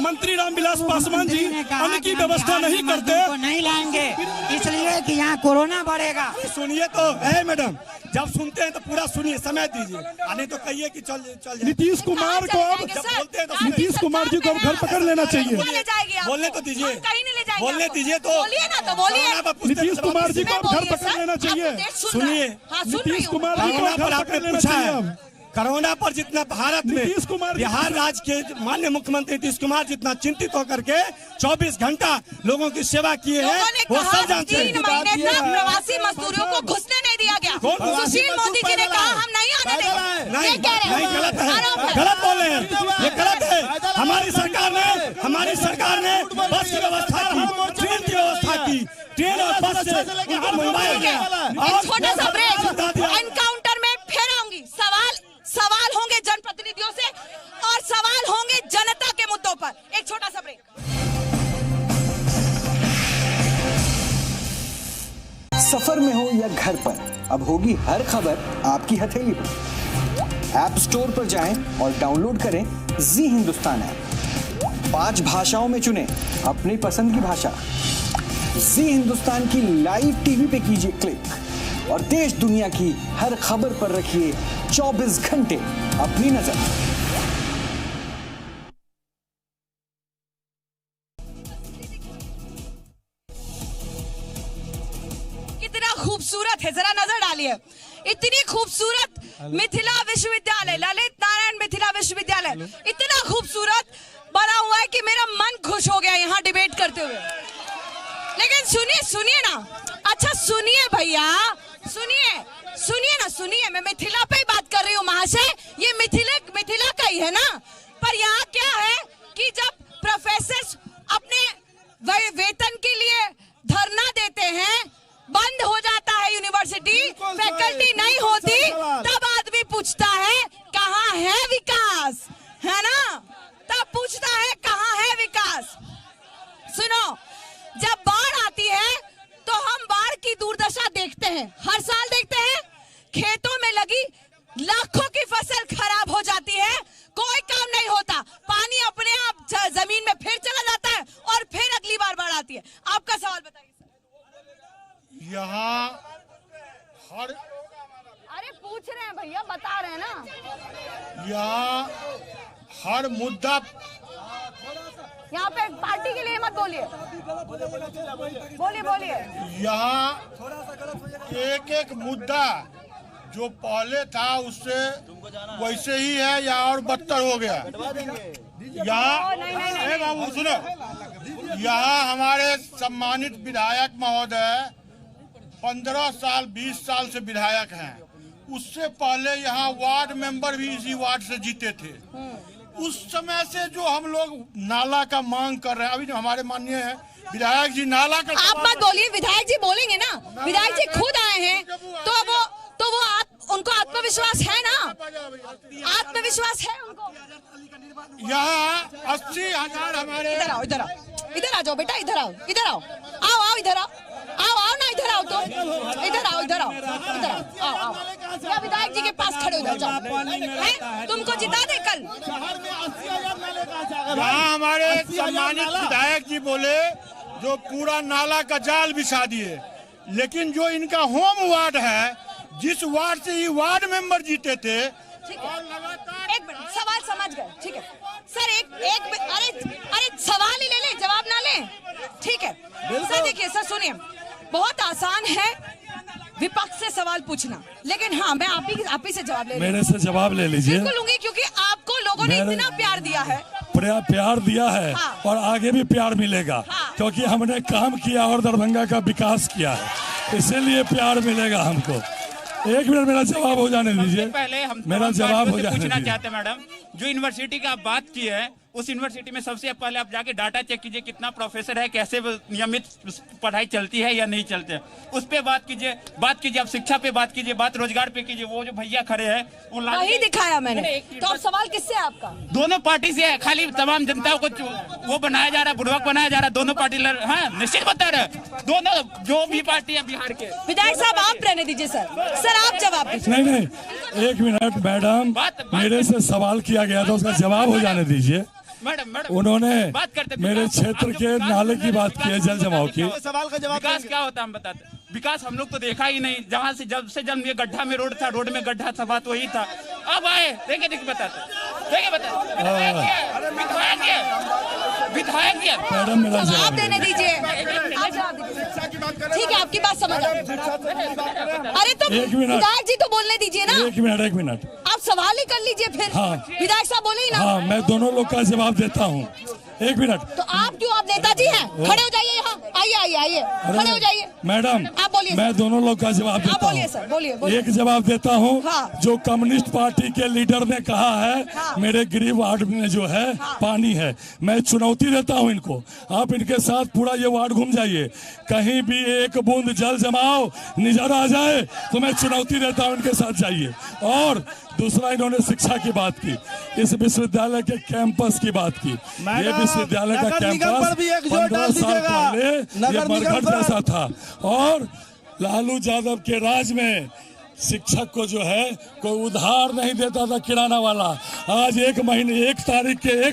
मंत्री रामविलास पासवान जी उनकी व्यवस्था नहीं करते,
नहीं लाएंगे इसलिए कि यहाँ कोरोना बढ़ेगा।
सुनिए तो है मैडम, जब सुनते हैं तो पूरा सुनिए, समय दीजिए, नहीं तो कहिए कि चल जाए।
नीतीश कुमार को अब नीतीश कुमार जी को अब घर पकड़ लेना चाहिए।
बोलने तो दीजिए, बोलने दीजिए तो
बोलिए ना, तो बोलिए।
नीतीश कुमार जी को अब घर पकड़ लेना चाहिए।
सुनिए,
नीतीश कुमार जी को
कोरोना
घर
पर आपने
पकड़ लेना
पूछा
चाहिए
है,
अब।
कोरोना पर जितना भारत में
नीतीश कुमार
बिहार राज्य के माननीय मुख्यमंत्री नीतीश कुमार जितना चिंतित होकर के 24 घंटा लोगों की सेवा किए हैं, वो सब जानते हैं।
3 महीने तक प्रवासी मजदूरों को घुसने नहीं दिया गया। सुशील मोदी जी ने कहा हम नहीं आने देंगे।
नहीं, गलत है, गलत बोल रहे हैं, ये गलत है। हमारी सरकार ने बस की व्यवस्था की, ट्रेन की व्यवस्था की, ट्रेन और बस से उनको मंगवाया गया।
छोटा सा ब्रेक, एनकाउंटर में फिर आऊंगी। सवाल होंगे जनप्रतिनिधियों से और सवाल होंगे जनता के मुद्दों पर। एक छोटा सा ब्रेक।
सफर में हो या घर पर, अब होगी हर खबर आपकी हथेली पर। ऐप स्टोर पर जाएं और डाउनलोड करें जी हिंदुस्तान ऐप। 5 भाषाओं में चुनें अपनी पसंद की भाषा। जी हिंदुस्तान की लाइव टीवी पे कीजिए क्लिक और देश दुनिया की हर खबर पर रखिए 24 घंटे अपनी नजर।
कितना खूबसूरत है, जरा नजर डालिए। इतनी खूबसूरत मिथिला विश्वविद्यालय, ललित नारायण मिथिला विश्वविद्यालय इतना खूबसूरत बना हुआ है कि मेरा मन खुश हो गया यहाँ डिबेट करते हुए। लेकिन सुनिए ना, अच्छा सुनिए भैया, सुनिए, मैं मिथिला पे ही बात कर रही हूँ महाशय, ये मिथिला का ही है ना। पर यहाँ क्या है कि जब प्रोफेसर अपने वेतन के लिए धरना देते हैं, बंद हो जाता है यूनिवर्सिटी, फैकल्टी नहीं होती, तब आदमी पूछता है कहाँ है विकास, है ना? तब पूछता है कहाँ है विकास। सुनो, जब बाढ़ आती है तो हम बाढ़ की दुर्दशा देखते हैं, हर साल देखते हैं। खेतों में लगी लाखों की फसल खराब हो जाती है, कोई काम नहीं होता, पानी अपने आप जमीन में फिर चला जाता है और फिर अगली बार बाढ़ आती है। आपका सवाल बताइए।
यहाँ हर,
अरे पूछ रहे हैं भैया, बता रहे हैं ना।
यहाँ हर मुद्दा,
यहाँ पे पार्टी के लिए मत बोलिए, बोलिए।
यहाँ एक मुद्दा जो पहले था उससे वैसे ही है या और बदतर हो गया। यहाँ बाबू सुनो, यहाँ हमारे सम्मानित विधायक महोदय 15 साल 20 साल से विधायक हैं। उससे पहले यहाँ वार्ड मेंबर भी इसी वार्ड से जीते थे। उस समय से जो हम लोग नाला का मांग कर रहे हैं, अभी जो हमारे माननीय विधायक जी नाला का,
आप मत बोलिए, विधायक जी बोलेंगे ना, विधायक जी खुद आए हैं तो वो उनको आत्मविश्वास है ना, आत्मविश्वास है उनको।
यहाँ 80,000 हमारे,
इधर आ जाओ बेटा, इधर आओ इधर आओ ना, इधर आओ तो, इधर आओ। या विधायक जी के पास खड़े हो जाओ, जाओ। तुमको जिता दे कल।
यहाँ हमारे सम्मानित विधायक जी बोले जो पूरा नाला का जाल बिछा दिए, लेकिन जो इनका होम वार्ड है, जिस वार्ड से ये वार्ड मेंबर जीते थे,
ठीक है, एक मिनट, सवाल समझ गए, ठीक है सर। अरे सवाल ही ले, जवाब ना ले, ठीक है सर। देखिए सर, सुनिए, बहुत आसान है विपक्ष से सवाल पूछना, लेकिन हाँ मैं आप ही से जवाब ले,
मेरे से जवाब ले लीजिए।
बिल्कुल लूंगी, क्योंकि आपको लोगों ने इतना प्यार दिया है,
प्यार दिया है।
हाँ।
और आगे भी प्यार मिलेगा।
हाँ।
क्योंकि हमने काम किया और दरभंगा का विकास किया है, इसीलिए प्यार मिलेगा हमको। एक मिनट मेरा जवाब हो जाने दीजिए।
पहले हम
मेरा जवाब हो जाने
पूछना
दीजिए।
चाहते हैं मैडम, जो यूनिवर्सिटी की आप बात की है, उस यूनिवर्सिटी में सबसे पहले आप जाके डाटा चेक कीजिए, कितना प्रोफेसर है, कैसे नियमित पढ़ाई चलती है या नहीं चलते, उस पे बात कीजिए। आप शिक्षा पे बात कीजिए, बात रोजगार पे कीजिए। वो जो भैया खड़े हैं वो
वही दिखाया मैंने। तो अब सवाल किससे है आपका?
दोनों पार्टी से है, खाली तमाम जनता को वो बनाया जा रहा है, बुड़बक बनाया जा रहा है। दोनों पार्टी हाँ निश्चित बता रहे, दोनों जो भी पार्टी है बिहार के।
विधायक साहब आप रहने दीजिए सर आप जवाब दीजिए।
नहीं, एक मिनट मैडम, मेरे से सवाल किया गया था, उसका जवाब हो जाने दीजिए।
मैडम
उन्होंने मेरे क्षेत्र के नाले की बात की है, जल जमाव की।
सवाल का जवाब विकास क्या होता है हम बताते हैं। विकास हम लोग तो देखा ही नहीं, जहाँ से जब से जन्म ये गड्ढा में रोड था, रोड में गड्ढा था, बात वही था। अब आए देखिए विधायक
मैडम मेरा
जवाब देने दीजिए। ठीक है, आपकी बात समझ आ रही। अरे तो विधायक जी तो बोलने दीजिए ना।
एक मिनट
आप सवाल ही कर लीजिए फिर।
हाँ।
विधायक साहब बोले ही ना।
हाँ, मैं दोनों लोग का जवाब देता हूँ। एक मिनट।
तो आप क्यों, आप नेताजी हैं, खड़े हो जाइए यहाँ, आइए खड़े हो जाइए।
मैडम
आप बोलिए,
मैं दोनों लोग का जवाब देता हूँ।
सर बोलिए।
एक जवाब देता हूँ।
हाँ।
जो कम्युनिस्ट पार्टी के लीडर ने कहा है,
हाँ।
मेरे गरीब वार्ड में जो है पानी है, मैं चुनौती देता हूँ इनको। आप इनके साथ पूरा ये वार्ड घूम जाइए, कहीं भी एक बूंद जल जमाव नजर आ जाए तो मैं चुनौती देता हूँ, इनके साथ जाइए। और दूसरा, इन्होंने शिक्षा की बात की, इस विश्वविद्यालय के कैंपस की बात की। ये विश्वविद्यालय का कैंपस 15 साल पहले ये मरघट जैसा था, और लालू यादव के राज में शिक्षक को जो है कोई उधार नहीं देता था, किराना वाला। आज 1 महीने 1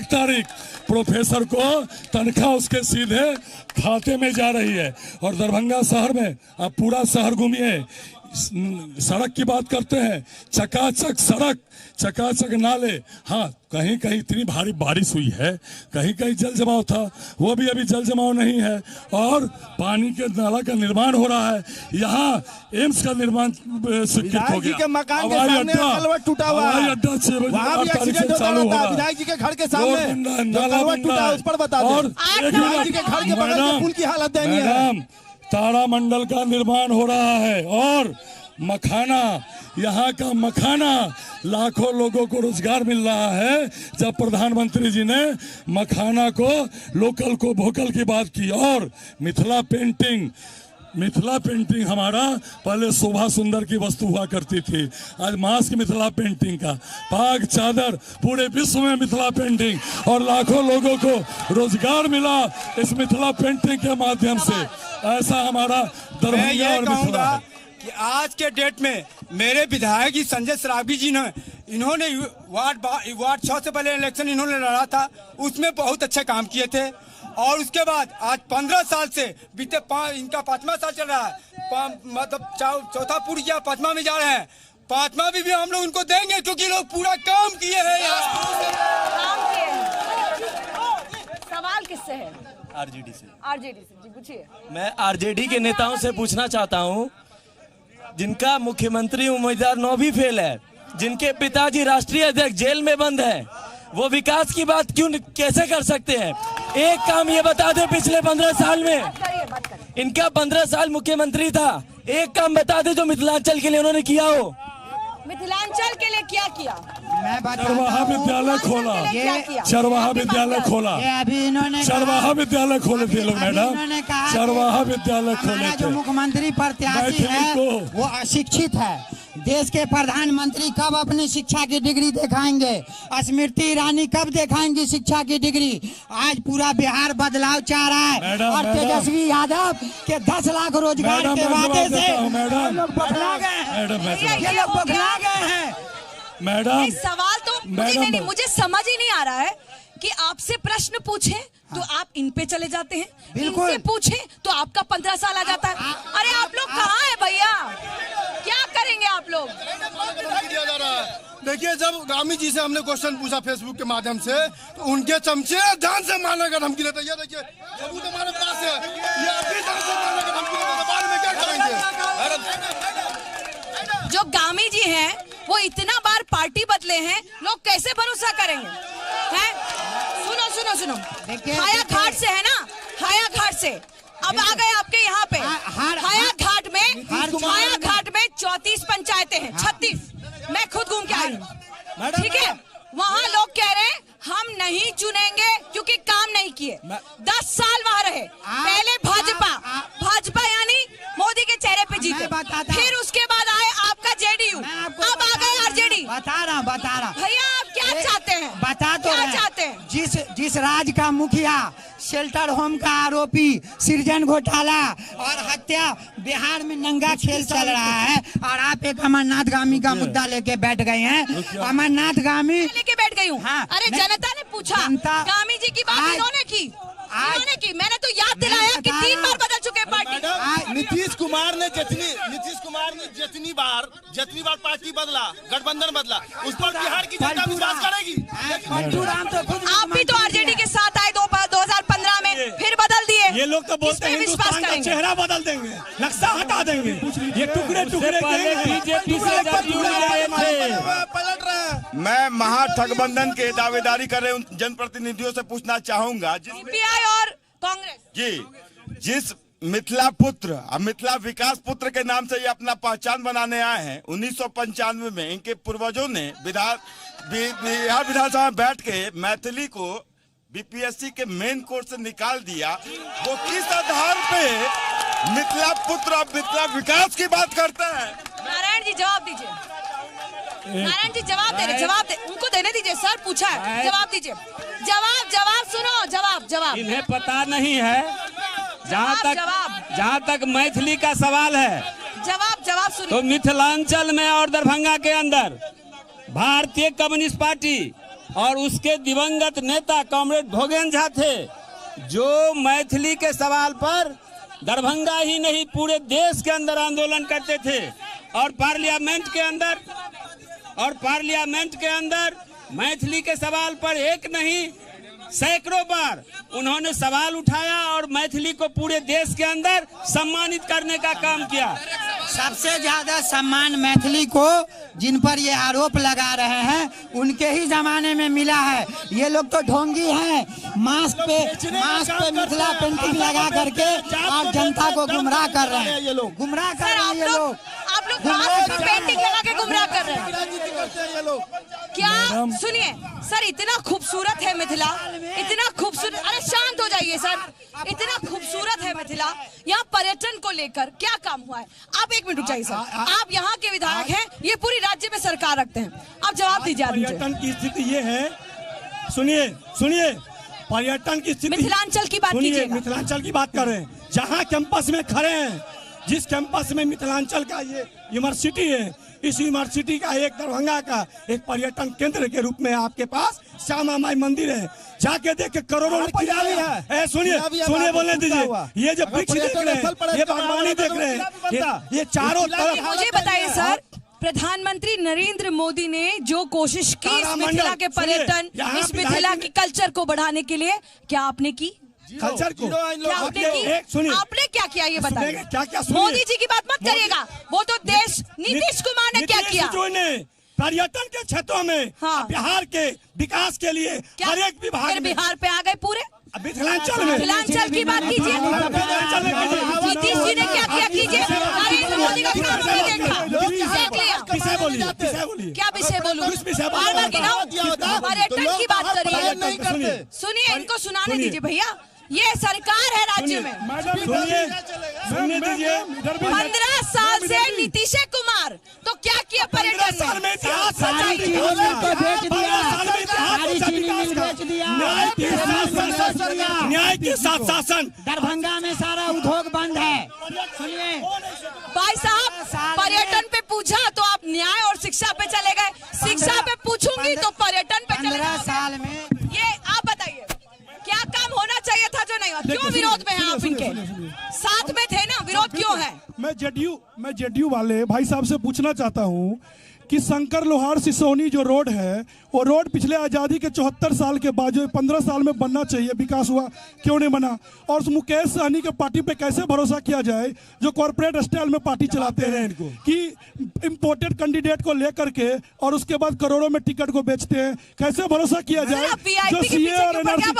तारीख प्रोफेसर को तनख्वाह उसके सीधे खाते में जा रही है। और दरभंगा शहर में आप पूरा शहर घूमिए, सड़क की बात करते हैं, चकाचक सड़क, चकाचक नाले। हाँ, कहीं कहीं इतनी भारी बारिश हुई है, कहीं कहीं जल जमाव था, वो भी अभी जल जमाव नहीं है। और पानी के नाला का निर्माण हो रहा है। यहाँ एम्स का निर्माण स्वीकृत हो गया। हवाई अड्डा टूटा हुआ है, हवाई अड्डा 6 बजे से चालू हो रहा है।
विधायक जी के घर के सामने
नाला टूटा उस पर बता दो। और मैडम, तारामंडल का निर्माण हो रहा है। और मखाना, यहाँ का मखाना, लाखों लोगों को रोजगार मिल रहा है। जब प्रधानमंत्री जी ने मखाना को, लोकल को वोकल की बात की। और मिथिला पेंटिंग हमारा पहले शोभा सुंदर की वस्तु हुआ करती थी, आज मास्क मिथिला पेंटिंग का, पाग चादर, पूरे विश्व में मिथिला पेंटिंग, और लाखों लोगों को रोजगार मिला इस मिथिला पेंटिंग के माध्यम से। ऐसा हमारा दरभंगा और मिथिला है।
कि आज के डेट में मेरे विधायक जी संजय सरावगी जी ने, इन्होंने वार्ड 6 से पहले इलेक्शन इन्होंने लड़ा था, उसमें बहुत अच्छे काम किए थे। और उसके बाद आज 15 साल से बीते इनका 5वां साल चल रहा है, मतलब चौथा पूरी या 5वां में जा रहे हैं। 5वां भी हम लोग उनको देंगे, क्योंकि लोग पूरा काम किए हैं।
सवाल किससे है?
आरजेडी से
जी पूछिए।
मैं आरजेडी के नेताओं से पूछना चाहता हूं, जिनका मुख्यमंत्री उम्मीदवार 9वीं फेल है, जिनके पिताजी राष्ट्रीय अध्यक्ष जेल में बंद है, वो विकास की बात क्यों कैसे कर सकते हैं? एक काम ये बता दे, पिछले 15 साल में इनका 15 साल मुख्यमंत्री था, एक काम बता दे जो मिथिलांचल के लिए उन्होंने किया हो।
मिथिलांचल के लिए क्या किया?
चरवाहा विद्यालय खोला, चरवाहा विद्यालय खोला, चरवाहा विद्यालय खोले थे लोग मैडम, चरवाहा विद्यालय खोले थे।
जो मुख्यमंत्री प्रत्याशी है वो अशिक्षित है। देश के प्रधानमंत्री कब अपनी शिक्षा की डिग्री दिखाएंगे? स्मृति ईरानी कब दिखाएंगी शिक्षा की डिग्री? आज पूरा बिहार बदलाव चाह रहा है, और तेजस्वी यादव के 10 लाख रोजगार के वादे से ये लोग बौखला गए हैं।
मैडम
नहीं, सवाल तो नहीं, मुझे समझ ही नहीं आ रहा है कि आपसे प्रश्न पूछे तो आप इन पे चले जाते हैं, इनसे पूछे तो आपका 15 साल आ जाता है। अरे आप लोग कहाँ हैं भैया, क्या करेंगे आप लोग?
देखिए, जब गामी जी से हमने क्वेश्चन पूछा फेसबुक के माध्यम से, तो उनके चमचे जान से मारने का धमकी देते। ये देखिए सबूत हमारे पास है, ये अभी जान से मारने का धमकी देते, बाद में क्या करेंगे?
जो गामी जी हैं वो इतना बार पार्टी बदले हैं, लोग कैसे भरोसा करेंगे? हैं? सुनो सुनो सुनो, हाया घाट से है ना, हाया घाट से अब आ गए आपके यहाँ पे। हाया घाट में 34 पंचायतें हैं, 36 मैं खुद घूम के आई हूँ, ठीक है। वहाँ लोग कह रहे हैं हम नहीं चुनेंगे क्योंकि काम नहीं किए। 10 साल वहाँ रहे, पहले भाजपा यानी मोदी के चेहरे पे जीते, फिर उसके बाद आए आपका जेडीयू, अब आ गए आरजेडी।
बता रहा
भैया आप क्या चाहते हैं?
बता तो
क्या चाहते हैं?
जिस राज्य का मुखिया शेल्टर होम का आरोपी, सृजन घोटाला और हत्या, बिहार में नंगा खेल चल रहा है, और आप एक अमरनाथ गामी का मुद्दा लेके बैठ गए हैं। अमरनाथ गामी
लेके बैठ गई हूँ।
हाँ,
अरे जनता ने पूछा, गामी जी की बात इन्होंने की, मैंने तो याद दिलाया कि 3 बार बदल चुके पार्टी।
नीतीश कुमार ने जितनी बार पार्टी बदला, गठबंधन बदला, उस पर बिहार की जनता विश्वास करेगी।
आप भी तो आरजेडी के साथ आए 2015 में, फिर बदल दिए।
ये लोग तो बोलते हैं हिंदुस्तान का चेहरा बदल देंगे, नक्शा हटा देंगे, ये टुकड़े
बीजेपी से
पलट रहे हैं। मैं महागठबंधन के दावेदारी कर रहे उन जनप्रतिनिधियों से पूछना चाहूंगा,
सीपीआई और कांग्रेस
जी, जिस मिथिला विकास पुत्र के नाम से ये अपना पहचान बनाने आए हैं, 1995 में इनके पूर्वजों ने बिहार विधानसभा में बैठ के मैथिली को बीपीएससी के मेन कोर्स से निकाल दिया। वो किस आधार पे मिथिला पुत्र और मिथिला विकास की बात करते हैं?
नारायण जी जवाब दीजिए, नारायण जी जवाब दे उनको देने दीजिए, सर पूछा है, जवाब दीजिए, जवाब सुनो, जवाब
इन्हें पता नहीं है। जहाँ तक मैथिली का सवाल है,
जवाब सुनिए।
तो मिथिलांचल में और दरभंगा के अंदर भारतीय कम्युनिस्ट पार्टी और उसके दिवंगत नेता कॉमरेड भोगेन झा थे, जो मैथिली के सवाल पर दरभंगा ही नहीं पूरे देश के अंदर आंदोलन करते थे, और पार्लियामेंट के अंदर मैथिली के सवाल पर एक नहीं सैकड़ों बार उन्होंने सवाल उठाया और मैथिली को पूरे देश के अंदर सम्मानित करने का काम किया।
सबसे ज्यादा सम्मान मैथिली को, जिन पर ये आरोप लगा रहे हैं, उनके ही जमाने में मिला है। ये लोग तो ढोंगी हैं, मास्क पे मिथिला पेंटिंग लगा करके और जनता को गुमराह कर रहे हैं। ये लोग गुमराह कर रहे हैं। ये लोग
आप लोग मास्क पे पेंटिंग लगा के गुमराह कर रहे हैं क्या? सुनिए सर, इतना खूबसूरत है मिथिला, इतना खूबसूरत, अरे शांत हो जाइए सर, इतना खूबसूरत है मिथिला। यहाँ पर्यटन को लेकर क्या काम हुआ है? आप 1 मिनट रुक जाइए सर, आप यहाँ के विधायक हैं, ये पूरी राज्य में सरकार रखते हैं, आप जवाब दीजिए।
पर्यटन की स्थिति ये है, सुनिए पर्यटन की स्थिति,
मिथिलांचल की बात कीजिए,
मिथिलांचल की बात कर रहे हैं। जहाँ कैंपस में खड़े हैं, जिस कैंपस में मिथिलांचल का ये यूनिवर्सिटी है, इस यूनिवर्सिटी का एक दरभंगा का एक पर्यटन केंद्र के रूप में आपके पास श्यामा माई मंदिर है, जाके देख के करोड़ों रुपया। सुनिए बोलने दीजिए, ये जो वृक्ष देख रहे हैं, ये बागवानी देख रहे हैं, ये चारों तरफ।
मुझे बताइए सर, प्रधानमंत्री नरेंद्र मोदी ने जो कोशिश की इस मिथिला के पर्यटन, इस मिथिला की कल्चर को बढ़ाने के लिए, क्या आपने की?
कल्चर को
क्या आपने की? आपने क्या किया ये बताइए।
क्या
मोदी जी की बात मत करिएगा, वो तो देश नीतीश कुमार ने क्या किया?
पर्यटन के क्षेत्रों में बिहार के विकास के लिए हर एक विभाग,
बिहार पे आ गए पूरे।
मिथिलांचल
की बात कीजिए, नीतीश जी ने क्या किया कीजिए, नरेंद्र मोदी का काम नहीं देखा, देख लिया। क्या विषय बोलूं? बार-बार गिनाओ, पर्यटन की बात करिए। सुनिए, इनको सुनाने दीजिए भैया, ये सरकार है राज्य में।
सुनिए दीजिए,
15 साल से नीतीश कुमार तो क्या किया पर्यटन में?
न्याय के साथ शासन।
दरभंगा में सारा उद्योग बंद है। सुनिए
भाई साहब, पर्यटन पे पूछा तो आप न्याय और शिक्षा पे चले गए। शिक्षा पे पूछूंगी तो पर्यटन पे चले
15 साल में
ये आप बताइए क्या काम होना चाहिए था जो नहीं हुआ? क्यों विरोध में हैं आप? इनके साथ में थे ना, विरोध क्यों है?
मैं जेडीयू वाले भाई साहब से पूछना चाहता हूं कि शंकर लोहार सिसोनी जो रोड है, वो रोड पिछले आज़ादी के 74 साल के बाद जो 15 साल में बनना चाहिए, विकास हुआ क्यों नहीं बना? और मुकेश सहनी के पार्टी पे कैसे भरोसा किया जाए जो कॉर्पोरेट स्टाइल में पार्टी चलाते हैं कि इंपोर्टेड कैंडिडेट को लेकर के और उसके बाद करोड़ों में टिकट को बेचते हैं? कैसे भरोसा किया जाए जो सीए और एनआरसी?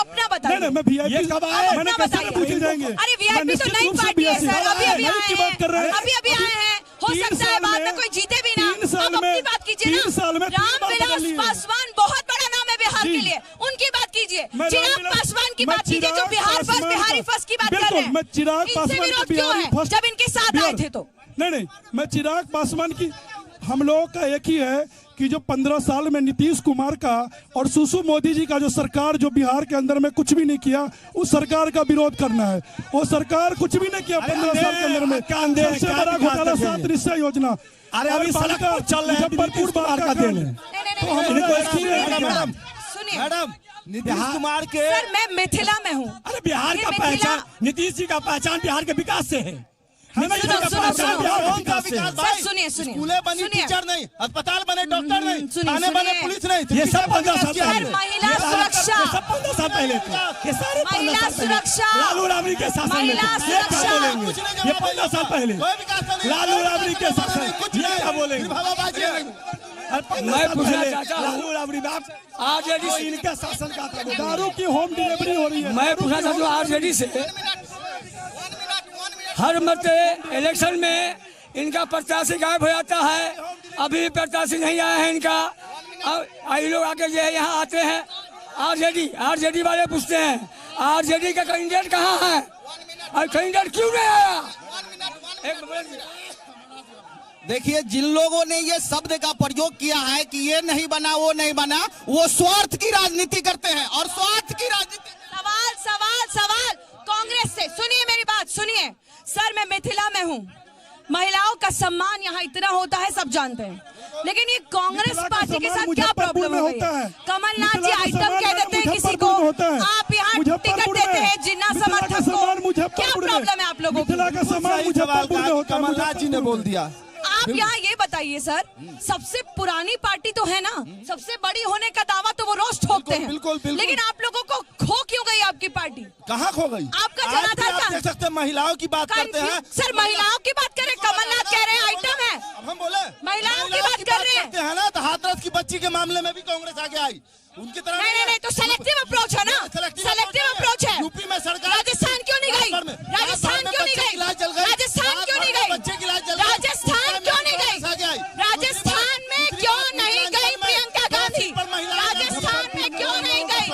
नहीं, मैं वीआईपी कब आए? मैंने कैसे पूछे जाएंगे?
अरे वीआईपी तो नई पार्टी है सर, अभी
की बात कर रहे हैं,
अभी आए हैं। हो सकता है बाद में कोई जीते भी ना। अब अपनी बात कीजिए ना।
3 साल में
रामविलास पासवान बहुत बड़ा नाम है बिहार के लिए, उनकी बात कीजिए। चिराग पासवान की बात कीजिए जो बिहार फर्स्ट, बिहारी फर्स्ट की बात कर रहे हैं।
मैं चिराग पासवान
विरोध क्यों है जब इनके साथ आए थे तो?
नहीं, मैं चिराग पासवान की, हम लोगों का एक ही है कि जो 15 साल में नीतीश कुमार का और सुसु मोदी जी का जो सरकार जो बिहार के अंदर में कुछ भी नहीं किया, उस सरकार का विरोध करना है। वो सरकार कुछ भी नहीं किया 15 साल के अंदर में। सबसे बड़ा घोटाला 7 निश्चय योजना।
अरे अभी सड़क पर चल रहे हैं,
मुजफ्फरपुर बाहर का देन है।
सुनिए
मैडम, नीतीश कुमार के
सर, मैं मिथिला में हूँ।
अरे बिहार का पहचान, नीतीश जी का पहचान बिहार के विकास से है।
सुनिए
स्कूलें बनी, टीचर नहीं, अस्पताल बने, डॉक्टर नहीं, थाने बने, पुलिस नहीं।
ये सब 15 साल
सर, महिला सुरक्षा,
सब 15 साल पहले थे। ये सारे 15
महिला
साल पहले।
सुरक्षा,
लालू राबड़ी के शासन में
महिला
थे। ये क्या
सुरक्षा।
बोलेंगे? ये 15 साल पहले लालू राबड़ी के शासन, ये क्या बोलेंगे?
मैं पूछना चाहता हूं,
लालू राबड़ी बाप
आरजेडी
इनके शासन का था।
दारू की होम डिलीवरी हो रही है।
मैं पूछना चाहता हूँ आरजेडी से, हर मरते इलेक्शन में इनका प्रत्याशी गायब हो जाता है। अभी प्रत्याशी नहीं आया है इनका। ये लोग आके जो है यहाँ आते हैं, आरजेडी वाले पूछते हैं आरजेडी का कैंडिडेट कहाँ है और कैंडिडेट क्यों नहीं आया?
देखिए, जिन लोगों ने ये शब्द का प्रयोग किया है कि ये नहीं बना, वो नहीं बना, वो स्वार्थ की राजनीति करते हैं और स्वार्थ की राजनीति।
सवाल कांग्रेस से सुनिए, मेरी बात सुनिए। सर, मैं मिथिला में हूँ, महिलाओं का सम्मान यहाँ इतना होता है, सब जानते हैं, लेकिन ये कांग्रेस पार्टी के साथ क्या प्रॉब्लम हो गई? कमलनाथ जी आइटम कह देते हैं किसी को, आप यहाँ टिकट देते हैं जिन्ना समर्थक को, क्या प्रॉब्लम है आप लोगों को?
कमलनाथ जी ने बोल दिया।
आप यहाँ ये बताइए सर, सबसे पुरानी पार्टी तो है ना, सबसे बड़ी होने का दावा तो वो रोज ठोकते हैं,
बिल्कुल।
लेकिन आप लोगों को खो क्यों गई आपकी पार्टी?
कहाँ खो गई?
आपका जनाधार
आप देख सकते हैं, महिलाओं की बात करते हैं।
सर, महिलाओं की बात करें, कमलनाथ कह रहे हैं आइटम है,
अब हम बोले
महिलाओं की बात कर रहे हैं
ना, तो हाथरस की बच्ची के मामले में भी कांग्रेस आगे आई। उनकी तरह
नहीं, तो सेलेक्टिव अप्रोच है ना, सेलेक्टिव अप्रोच है।
यूपी में सरकार
राजस्थान क्यों नहीं गई? राजस्थान क्यों नहीं गई? राजस्थान क्यों नहीं गई?
बच्चे की इलाज चल गई।
राजस्थान क्यों नहीं गई? राजस्थान में क्यों नहीं गई प्रियंका गांधी? राजस्थान में क्यों नहीं गई?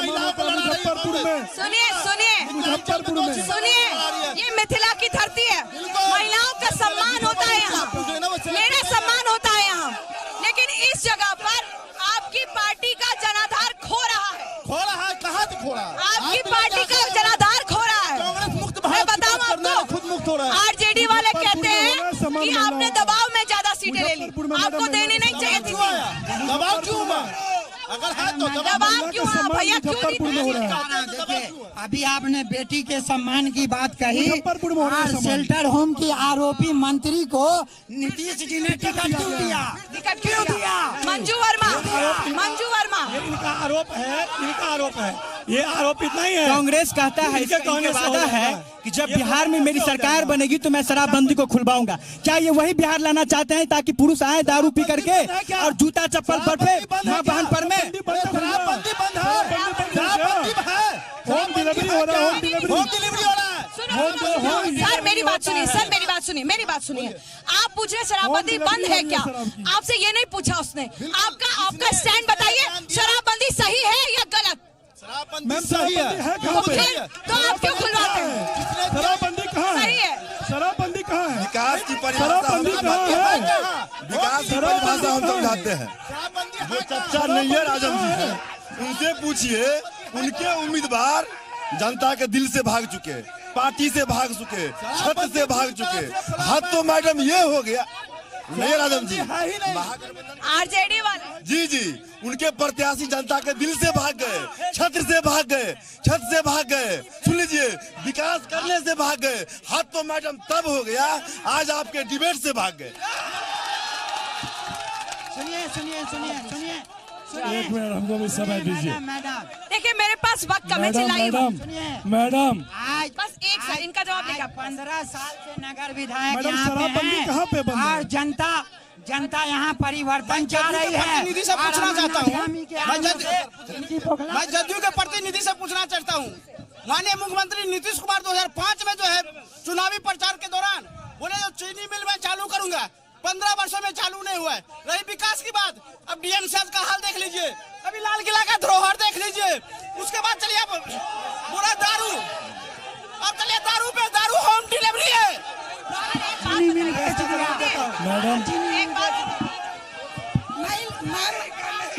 सुनिए, ये मिथिला की धरती है, महिलाओं का सम्मान होता है यहाँ, मेरा सम्मान होता है यहाँ, लेकिन इस जगह पर आपकी पार्टी का जनाधार खो रहा है।
कहाँ से खो रहा है?
आपकी पार्टी का जनाधार खो रहा है।
कांग्रेस मुक्त
मैं बताऊं आपको,
खुद मुक्त हो रहा है।
आरजेडी वाले कहते हैं कि आपने दबाव में ज्यादा सीटें ले ली, आपको देनी नहीं चाहिए थी।
दबाव क्यों हुआ? अगर है तो
दबाव क्यों हुआ भैया? क्यों?
अभी आपने बेटी के सम्मान की बात कही, और शेल्टर होम की आरोपी मंत्री को नीतीश जी ने टिकट क्यों दिया?
मंजू वर्मा
इनका आरोप है, ये आरोप इतना ही है।
कांग्रेस कहता है, कांग्रेस वादा है कि जब बिहार में मेरी सरकार बनेगी तो मैं शराबबंदी को खुलवाऊंगा। क्या ये वही बिहार लाना चाहते हैं ताकि पुरुष आए दारू पी करके और जूता चप्पल पर मां बहन पर में?
शराबबंदी बंद है,
होम डिलीवरी हो रहा है।
सर, मेरी बात सुनिए। आप पूछ रहे शराबबंदी बंद है क्या? आपसे ये नहीं पूछा उसने। आपका स्टैंड बताइए, शराबबंदी सही है या गलत?
शराबबंदी सही है।
तो आप क्यों खुलवाते हैं?
शराबबंदी कहाँ है?
सही है।
शराबबंदी कहाँ है?
विकास की परिभाषा हम समझाते हैं। जो चर्चा नैयर आजम जी है, उनसे पूछिए, उनके उम्मीदवार जनता के दिल से भाग चुके, पार्टी से भाग चुके, छत से भाग चुके। हद तो मैडम ये हो गया, नहीं राजन जी,
आरजेडी वाले
जी जी, उनके प्रत्याशी जनता के दिल से भाग गए, छत्र से भाग गए, छत से भाग गए। सुन लीजिए, विकास करने से भाग गए। हाथ तो मैडम तब हो गया, आज आपके डिबेट से भाग गए।
सुनिए सुनिए सुनिए सुनिए
एक मिनट हमको भी समय दीजिए।
देखिए मेरे पास वक्त कम है, चिल्लाइए
मैडम
आज
बस एक सेकंड, इनका जवाब देगा।
15 साल से नगर विधायक
मैडम,
यहाँ पे
शराबबंदी कहाँ पे बंद है?
और जनता यहाँ परिवर्तन चाह रही है।
प्रतिनिधि से पूछना चाहता हूँ, मैं
जदयू
के प्रतिनिधि से पूछना चाहता हूँ। माननीय मुख्यमंत्री नीतीश कुमार 2005 में जो है चुनावी प्रचार के दौरान बोले जो चीनी मिल में चालू करूंगा, 15 वर्षों में चालू नहीं हुआ है। रही विकास की बात, अब डीएमसी का हाल देख लीजिए, अभी लाल किला का धरोहर देख लीजिए। उसके बाद चलिए अब बुरा दारू, अब चलिए दारू पे दारू होम डिलीवरी है।
मैडम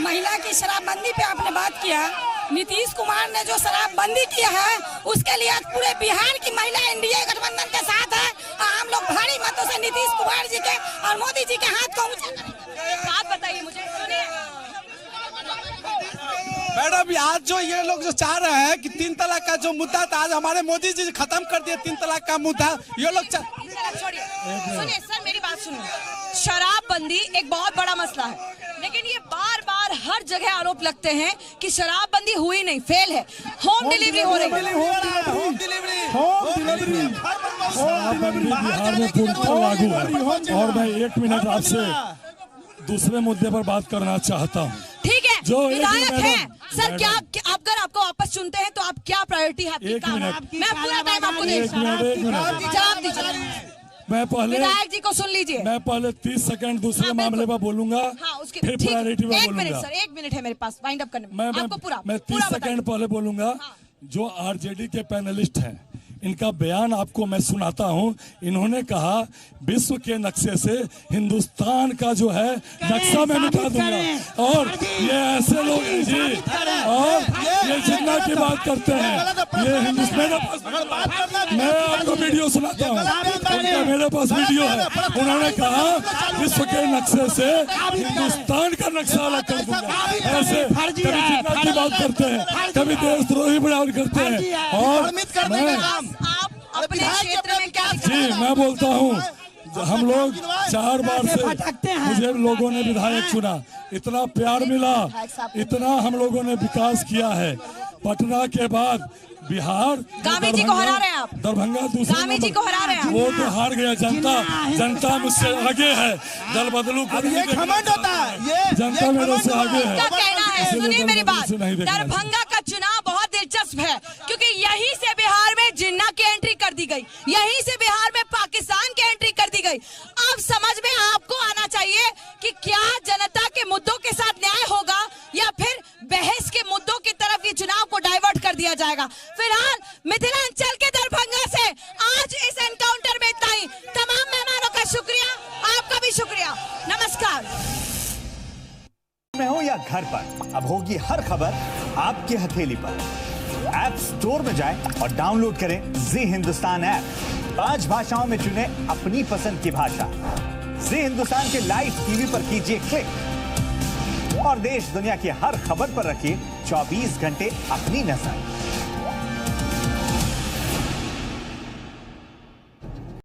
महिला की शराबबंदी पे आपने बात किया। नीतीश कुमार ने जो शराबबंदी किया है उसके लिए आज पूरे बिहार की महिला एनडीए गठबंधन के साथ है। हम लोग भारी मतों से नीतीश कुमार जी के और मोदी जी के हाथ को ऊंचा करेंगे।
बात बताइए मुझे, सुनिए।
मैडम आज जो ये लोग जो चाह रहे हैं कि 3 तलाक का जो मुद्दा था, आज हमारे मोदी जी खत्म कर दिए 3 तलाक का मुद्दा। ये लोग
छोड़िए, सुनिए सर, मेरी बात सुनिए। शराबबंदी एक बहुत बड़ा मसला है, लेकिन ये बार बार हर जगह आरोप लगते हैं कि शराबबंदी हुई नहीं, फेल है। होम डिलीवरी हो रही है।
शराबबंदी बिहार में पूर्णतः लागू है। और मैं 1 मिनट आपसे दूसरे मुद्दे पर बात करना चाहता हूँ।
ठीक है,
जो
विधायक हैं सर, क्या अगर आपको वापस चुनते हैं तो आप क्या प्रायोरिटी है आपकी?
एक मिनट,
मैं पूरा टाइम आपको दे
एक मिनट
जवाब दीजिए।
मैं पहले
विधायक जी को सुन लीजिए।
मैं पहले 30 सेकंड दूसरे मामले पर बोलूंगा, फिर प्रायोरिटी पर
एक मिनट
बोलूंगा।
सर, 1 मिनट है मेरे पास वाइंड अप करने में। आपको पूरा
मैं 30 सेकंड पहले बोलूंगा। जो आरजेडी के पैनलिस्ट हैं, इनका बयान आपको मैं सुनाता हूं। इन्होंने कहा विश्व के नक्शे से हिंदुस्तान का जो है नक्शा मैं मिटा दूंगा। और ये ऐसे लोग हैं जी, और ये जिन्ना की बात करते हैं, ये हिंदुस्तान। मैं आपको वीडियो सुनाता हूँ, मेरे पास वीडियो है। उन्होंने कहा विश्व के नक्शे से हिंदुस्तान का नक्शा अलग कर दूंगा। ऐसे कभी जिन्ना की बात करते हैं, कभी देशद्रोही बयान करते हैं। और
आप अपने क्षेत्र में क्या
जी मैं बोलता हूँ, हम लोग 4 बार से मुझे लोगों ने विधायक चुना, इतना प्यार मिला, इतना हम लोगों ने विकास किया है। पटना के बाद बिहार,
गामी जी को हरा रहे हैं आप।
दरभंगा दूसरे
गामी जी को हरा रहे हैं।
वो तो हार गया। जनता मुझसे आगे है। दल बदलू
ये घमंड होता है,
जनता मेरे से आगे है।
क्या कहना है? सुनिए मेरी बात, दरभंगा का चुनाव बहुत दिलचस्प है, क्योंकि यहीं से बिहार में जिन्ना की एंट्री कर दी गई, यहीं से बिहार में पाकिस्तान की एंट्री कर दी गई। अब समझ में आपको आना चाहिए कि क्या जनता के मुद्दों के साथ न्याय होगा या फिर बहस के मुद्दों की तरफ ये चुनाव को डाइवर्ट कर दिया जाएगा। फिलहाल मिथिलांचल के दरभंगा से आज इस एनकाउंटर में इतना ही। तमाम मेहमानों का शुक्रिया, आपका भी शुक्रिया। नमस्कार।
में हो या घर पर, अब होगी हर खबर आपकी हथेली पर। ऐप स्टोर में जाएं और डाउनलोड करें जी हिंदुस्तान ऐप। 5 भाषाओं में चुने अपनी पसंद की भाषा। जी हिंदुस्तान के लाइव टीवी पर कीजिए क्लिक और देश दुनिया की हर खबर पर रखिए 24 घंटे अपनी नजर।